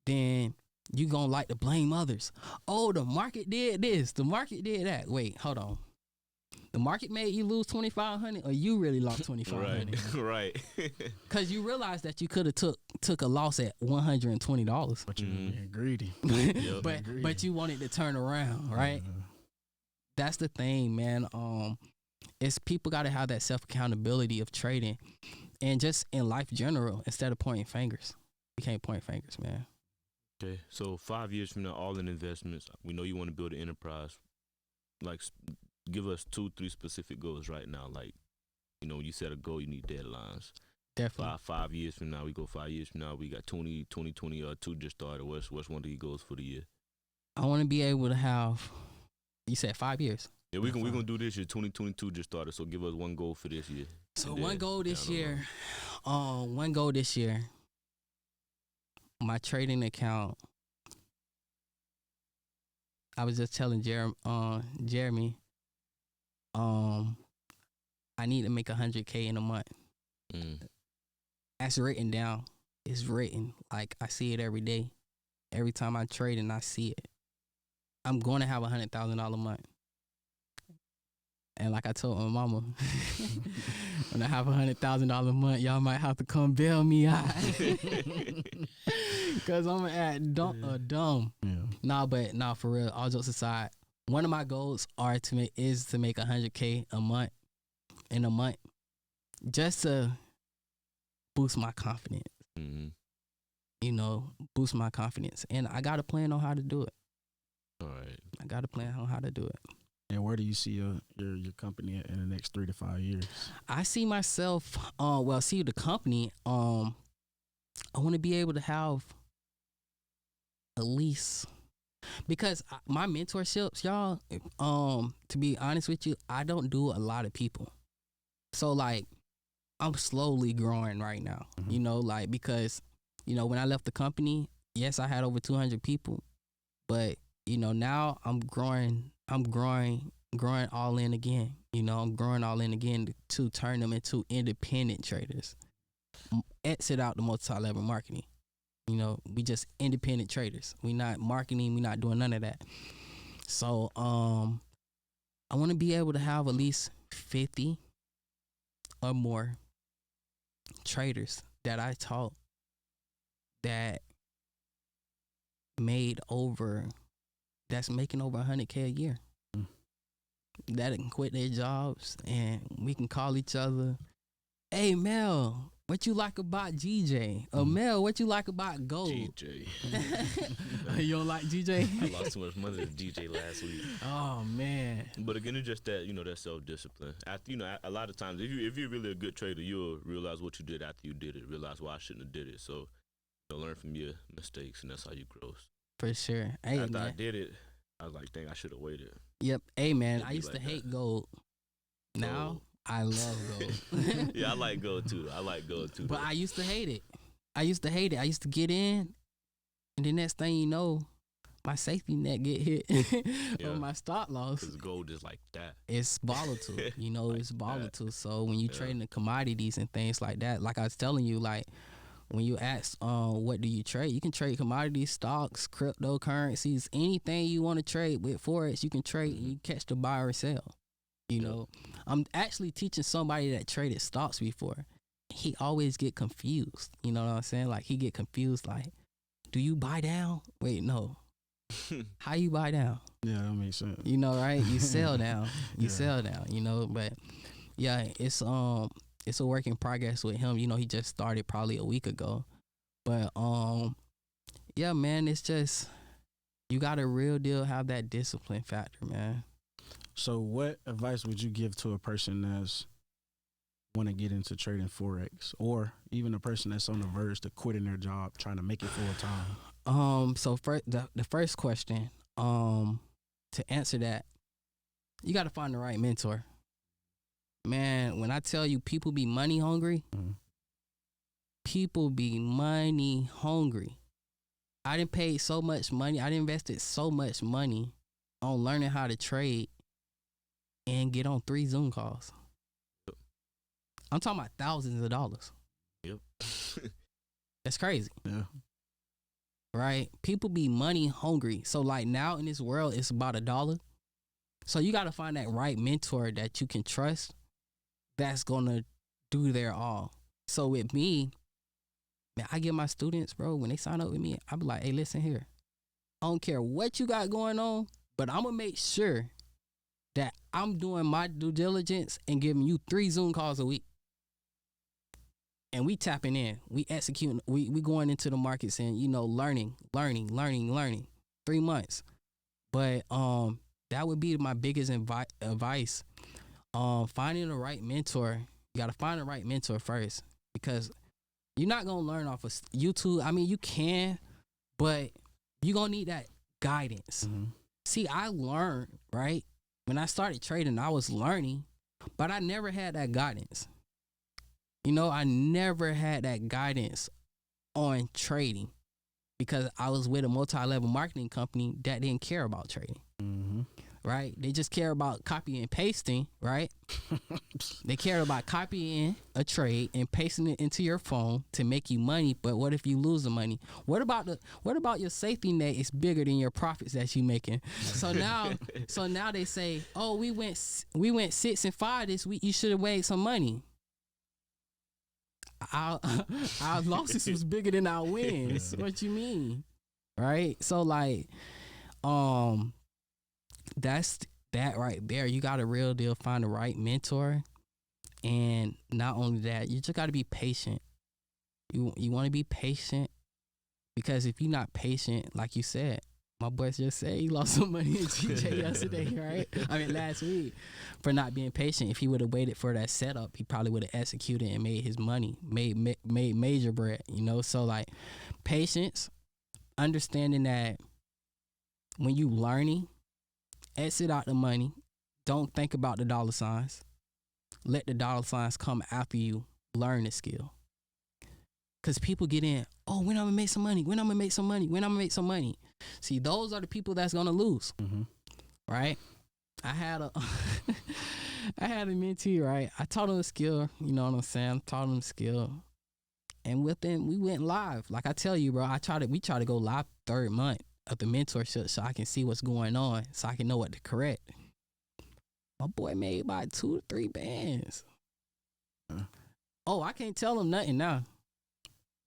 then you gonna like to blame others. Oh, the market did this. The market did that. Wait, hold on. The market made you lose $2,500, or you really lost $2,500? Right. Because you realized that you could have took a loss at $120. But you're being greedy. But you wanted to turn around, right? That's the thing, man. It's people got to have that self accountability of trading, and just in life general, instead of pointing fingers. You can't point fingers, man. Okay, so 5 years from now, all in investments, we know you want to build an enterprise. Like, give us 2-3 specific goals right now. Like, you know, when you set a goal, you need deadlines. Definitely. 5 years from now, we go 5 years from now, we got 2022 just started. What's one of your goals for the year? I want to be able to have, you said 5 years. Yeah, we're gonna do this year. 2022 just started, so give us one goal for this year. So one goal this year, my trading account I was just telling Jeremy, I need to make 100K in a month. Mm. That's written down. It's written. Like I see it every day. Every time I trade and I see it. I'm going to have $100,000 a month. And like I told my mama, when I have $100,000 a month, y'all might have to come bail me out. Cause I'm gonna act dumb. Yeah. Nah, for real. All jokes aside, one of my goals is to make 100K a month in a month, just to boost my confidence. Mm-hmm. You know, boost my confidence, and I got a plan on how to do it. All right. I got a plan on how to do it. And where do you see your company in the next 3 to 5 years? I see myself, the company, I want to be able to have at least, because my mentorships, y'all, to be honest with you, I don't do a lot of people. So like, I'm slowly growing right now, you know, like, because, you know, when I left the company, yes, I had over 200 people, but, you know, now I'm growing all in again. You know, I'm growing all in again to turn them into independent traders. Exit out the multi-level marketing. You know, we just independent traders. We not marketing. We not doing none of that. So, I want to be able to have at least 50 or more traders that I taught that that's making over 100K a year. That can quit their jobs and we can call each other, hey Mel, what you like about GJ? Or Mel, what you like about gold? GJ. You don't like GJ? I lost too much money to DJ last week. Oh man. But again, it's just that, you know, that self-discipline. After, you know, a lot of times, if you're really a good trader, you'll realize what you did after you did it. Realize why I shouldn't have did it. So, you know, learn from your mistakes, and that's how you grow. For sure. Hey, after man. I did it, I was like, dang, I should have waited. Yep. Hey man, It'd I be used like to hate that. gold. Now Gold. I love gold. Yeah, I like gold too. But I used to hate it. I used to get in, and the next thing you know, my safety net get hit or my stop loss. Because gold is like that. It's volatile, you know, Like it's volatile. that. So when you trading the commodities and things like that, like I was telling you, like when you ask, what do you trade? You can trade commodities, stocks, cryptocurrencies, anything you want to trade with Forex. You can trade and you catch the buy or sell. You know, I'm actually teaching somebody that traded stocks before. He always get confused. You know what I'm saying? Like he get confused. Like, do you buy down? Wait, no. How you buy down? Yeah, that makes sense. You know, right? You sell down. You sell down. You know, but yeah, it's a work in progress with him. You know, he just started probably a week ago. But yeah, man, it's just you got to real deal have that discipline factor, man. So what advice would you give to a person that's want to get into trading Forex, or even a person that's on the verge to quitting their job, trying to make it full time? So the first question, to answer that, you got to find the right mentor. Man, when I tell you people be money hungry, people be money hungry. I done paid so much money. I done invested so much money on learning how to trade and get on 3 Zoom calls. I'm talking about thousands of dollars. Yep. That's crazy. Yeah. Right? People be money hungry. So like now in this world, it's about $1. So you got to find that right mentor that you can trust that's going to do their all. So with me, man, I give my students, bro, when they sign up with me, I be like, hey, listen here. I don't care what you got going on, but I'm going to make sure that I'm doing my due diligence and giving you 3 Zoom calls a week. And we tapping in, we executing, we going into the markets and, you know, learning 3 months. But that would be my biggest advice. Finding the right mentor. You got to find the right mentor first, because you're not going to learn off of YouTube. I mean, you can, but you're going to need that guidance. See, I learned, right? When I started trading, I was learning, but I never had that guidance. You know, I never had that guidance on trading. because I was with a multi-level marketing company that didn't care about trading. Right? They just care about copying and pasting, right? They care about copying a trade and pasting it into your phone to make you money. But what if you lose the money? What about your safety net is bigger than your profits that you making? So now they say, oh, we went 6-5 this week. You should have made some money. Our losses was bigger than our wins. What you mean? Right? So like, that's that right there. You got a real deal find the right mentor, and not only that, you just got to be patient. You want to be patient, because if you're not patient, like you said, my boy just said he lost some money in TJ yesterday, right? I mean last week, for not being patient. If he would have waited for that setup, he probably would have executed and made his money, made major bread. So like patience, understanding that when you learning, exit out the money. Don't think about the dollar signs. Let the dollar signs come after you learn the skill. Because people get in, oh, when I'm going to make some money? When I'm going to make some money? When I'm going to make some money? See, those are the people that's going to lose. Right? I had a mentee, right? I taught him a skill, you know what I'm saying? I taught him a skill. And within, we went live. Like I tell you, bro, we try to go live third month of the mentorship so I can see what's going on, so I can know what to correct. My boy made about 2 to 3 bands. Oh, I can't tell him nothing now.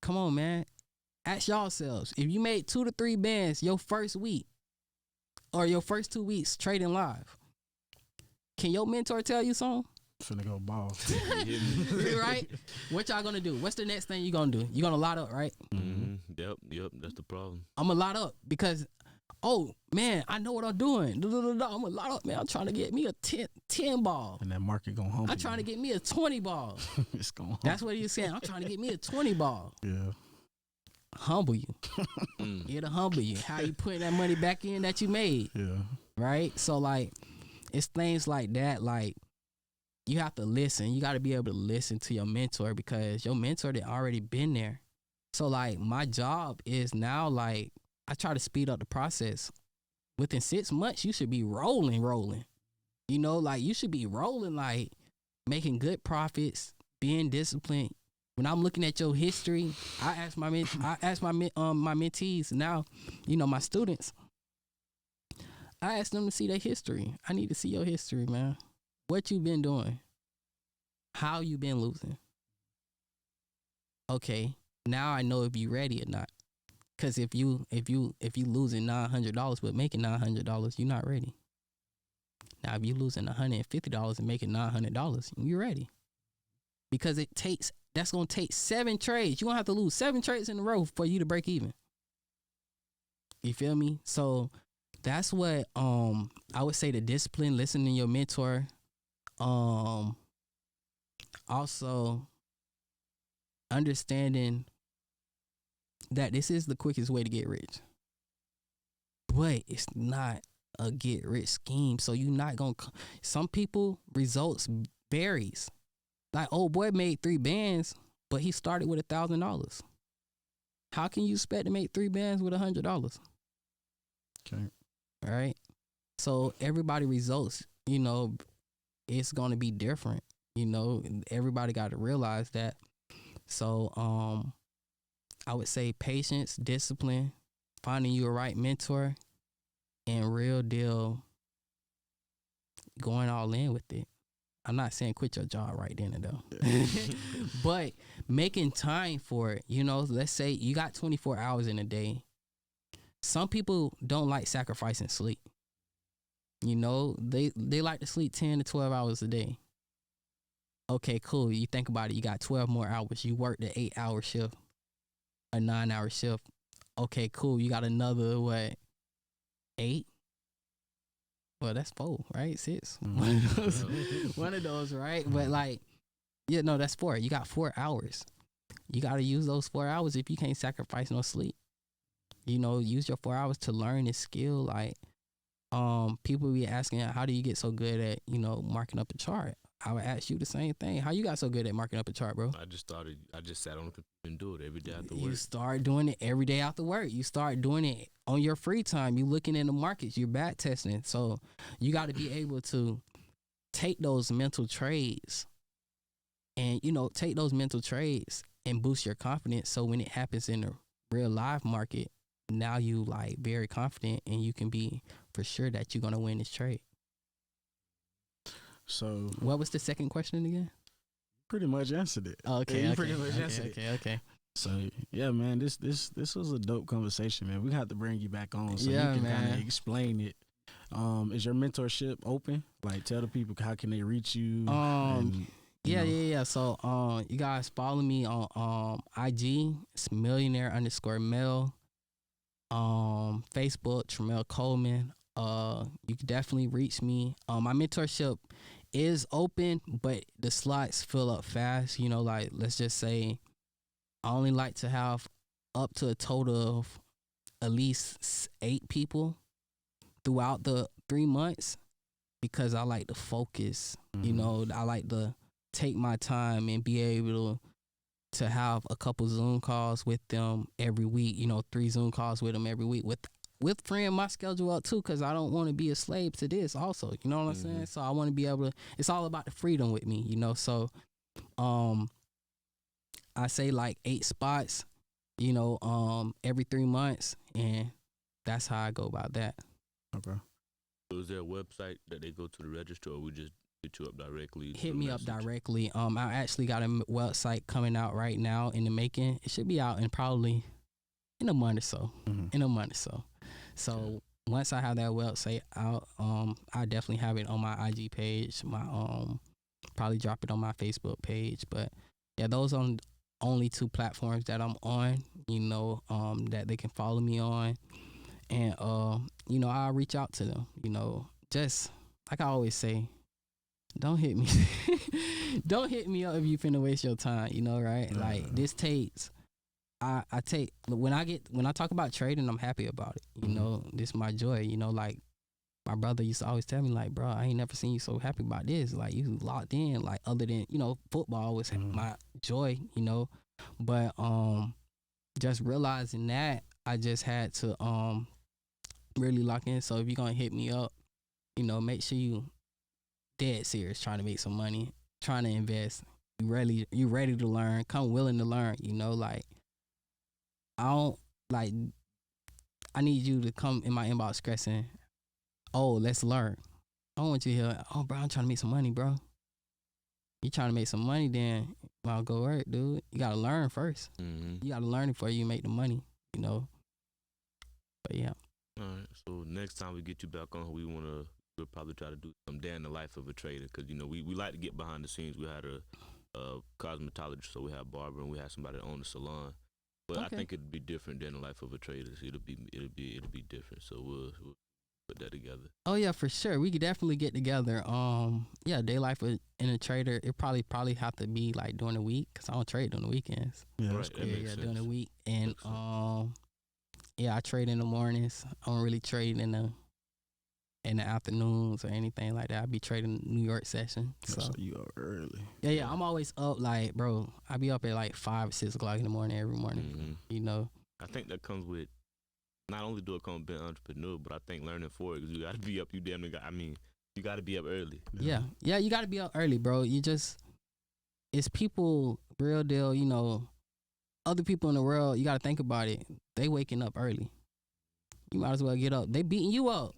Come on, man. Ask yourselves, if you made 2 to 3 bands your first week or your first 2 weeks trading live, can your mentor tell you something? Finna go ball. Right? What y'all gonna do? What's the next thing you gonna do? You gonna lot up, right? Yep, that's the problem. I'm gonna lot up because, oh man, I know what I'm doing. I'm gonna lot up, man. I'm trying to get me a 10 ball. And that market gonna humble. I'm trying to get me a 20 ball. It's gonna That's what he's saying. I'm trying to get me a 20 ball. Yeah. Humble you. It'll humble you. How you putting that money back in that you made. Yeah. Right? So like, it's things like that. Like, you have to listen. You got to be able to listen to your mentor, because your mentor had already been there. So like, my job is now, like, I try to speed up the process. Within 6 months, you should be rolling. Like, you should be rolling, like, making good profits, being disciplined. When I'm looking at your history, I ask my mentees now, my students. I ask them to see their history. I need to see your history, man. What you been doing? How you been losing? Okay, now I know if you ready or not. Cause if you losing $900 but making $900, you're not ready. Now if you losing $150 and making $900, you're ready. Because that's gonna take 7 trades. You're gonna have to lose 7 trades in a row for you to break even. You feel me? So that's what I would say, the discipline, listening to your mentor. Also understanding that this is the quickest way to get rich, but it's not a get rich scheme. So you're not gonna, some people results varies. Like, old boy made 3 bands, but he started with $1,000. How can you expect to make 3 bands with $100? Okay. All right. So everybody results, it's gonna be different. Everybody got to realize that. So I would say patience, discipline, finding you a right mentor, and real deal going all in with it. I'm not saying quit your job right then and there, but making time for it. Let's say you got 24 hours in a day. Some people don't like sacrificing sleep. They like to sleep 10 to 12 hours a day. Okay, cool. You think about it. You got 12 more hours. You work the 8-hour shift, a 9-hour shift. Okay, cool. You got another, 8? Well, that's 4, right? 6. One of those, right? But that's 4. You got 4 hours. You got to use those 4 hours if you can't sacrifice no sleep. Use your 4 hours to learn this skill. Like, people be asking, how do you get so good at, marking up a chart? I would ask you the same thing. How you got so good at marking up a chart, bro? I just sat on the computer and do it every day after You work. start doing it every day after work. You start doing it on your free time. You looking in the markets. You're back testing. So you got to be able to take those mental trades and, take those mental trades and boost your confidence. So when it happens in the real live market, now you like very confident and you can be for sure that you're going to win this trade. So What was the second question again? pretty much answered it. Okay, you okay, pretty much answered it. okay. So yeah, man, this was a dope conversation, man. We have to bring you back on so Yeah, you can kind man. of explain it. Is your mentorship open? Like, tell the people how can they reach you? and, you know. Yeah. So you guys follow me on IG. It's millionaire_mel. Facebook, Tremel Coleman. You can definitely reach me. My mentorship is open, but the slots fill up fast. Like let's just say I only like to have up to a total of at least 8 people throughout the 3 months because I like to focus. I like to take my time and be able to have a couple Zoom calls with them every week. 3 Zoom calls with them every week with freeing my schedule up too, because I don't want to be a slave to this also. You know what I'm saying? So I want to be able to. It's all about the freedom with me. So I say like 8 spots. Every 3 months, and that's how I go about that. Okay. So is there a website that they go to the register, or we just hit you up directly? Hit me up directly. I actually got a website coming out right now in the making. It should be out in probably in a month or so. So once I have that website out, I definitely have it on my IG page. Probably drop it on my Facebook page. But yeah, those are only 2 platforms that I'm on. That they can follow me on, and I'll reach out to them. Just like I always say, don't hit me. Don't hit me up if you finna waste your time. Right? Like this takes. I take when I talk about trading, I'm happy about it. This is my joy. Like my brother used to always tell me, like, bro, I ain't never seen you so happy about this. Like you locked in. Like other than football was my joy. But just realizing that I just had to really lock in. So if you're gonna hit me up, make sure you dead serious, trying to make some money, trying to invest. You ready to learn, come willing to learn. Like I need you to come in my inbox stressing, oh, let's learn. I don't want you to hear, oh, bro, I'm trying to make some money, bro. You trying to make some money, then I'll go work, dude. You got to learn first. You got to learn before you make the money, But yeah. All right. So next time we get you back on, we'll probably try to do some day in the life of a trader, because, we like to get behind the scenes. We had a cosmetologist, so we had a barber, and we had somebody that owned a salon. But I think it'd be different than the life of a trader. It'll be different. So we'll put that together. Oh yeah, for sure. We could definitely get together. Day life in a trader. It probably have to be like during the week, because I don't trade on the weekends. Yeah, right. That makes sense. During the week, and I trade in the mornings. I don't really trade in the afternoons or anything like that. I be trading New York session. So you are early. Yeah. I'm always up. Like, bro, I be up at like 5 or 6 o'clock in the morning every morning. I think that comes with, not only do it come with being an entrepreneur, but I think learning Forex, you got to be up. You damn near you got to be up early. Yeah, you got to be up early, bro. It's people, real deal. Other people in the world. You got to think about it. They waking up early. You might as well get up. They beating you up.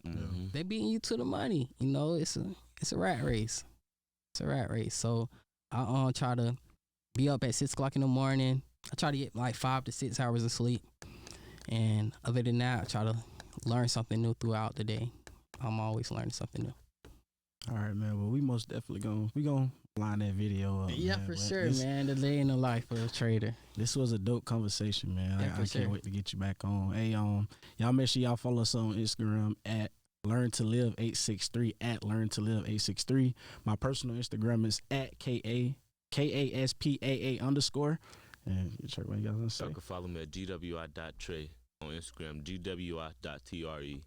They beating you to the money. It's a rat race. It's a rat race. So I try to be up at 6 o'clock in the morning. I try to get like 5 to 6 hours of sleep. And other than that, I try to learn something new throughout the day. I'm always learning something new. All right, man. Well, we most definitely gonna line that video up. Yeah, man. for But sure, man. The day in the life of a trader. This was a dope conversation, man. Yeah, I sure. can't wait to get you back on. Hey, y'all make sure y'all follow us on Instagram at Learn to Live 863 at Learn to Live 863. My personal Instagram is at KASPAA_. And you check what you guys gonna say. Y'all can follow me at GWI.Trey on Instagram, GWI.TRE.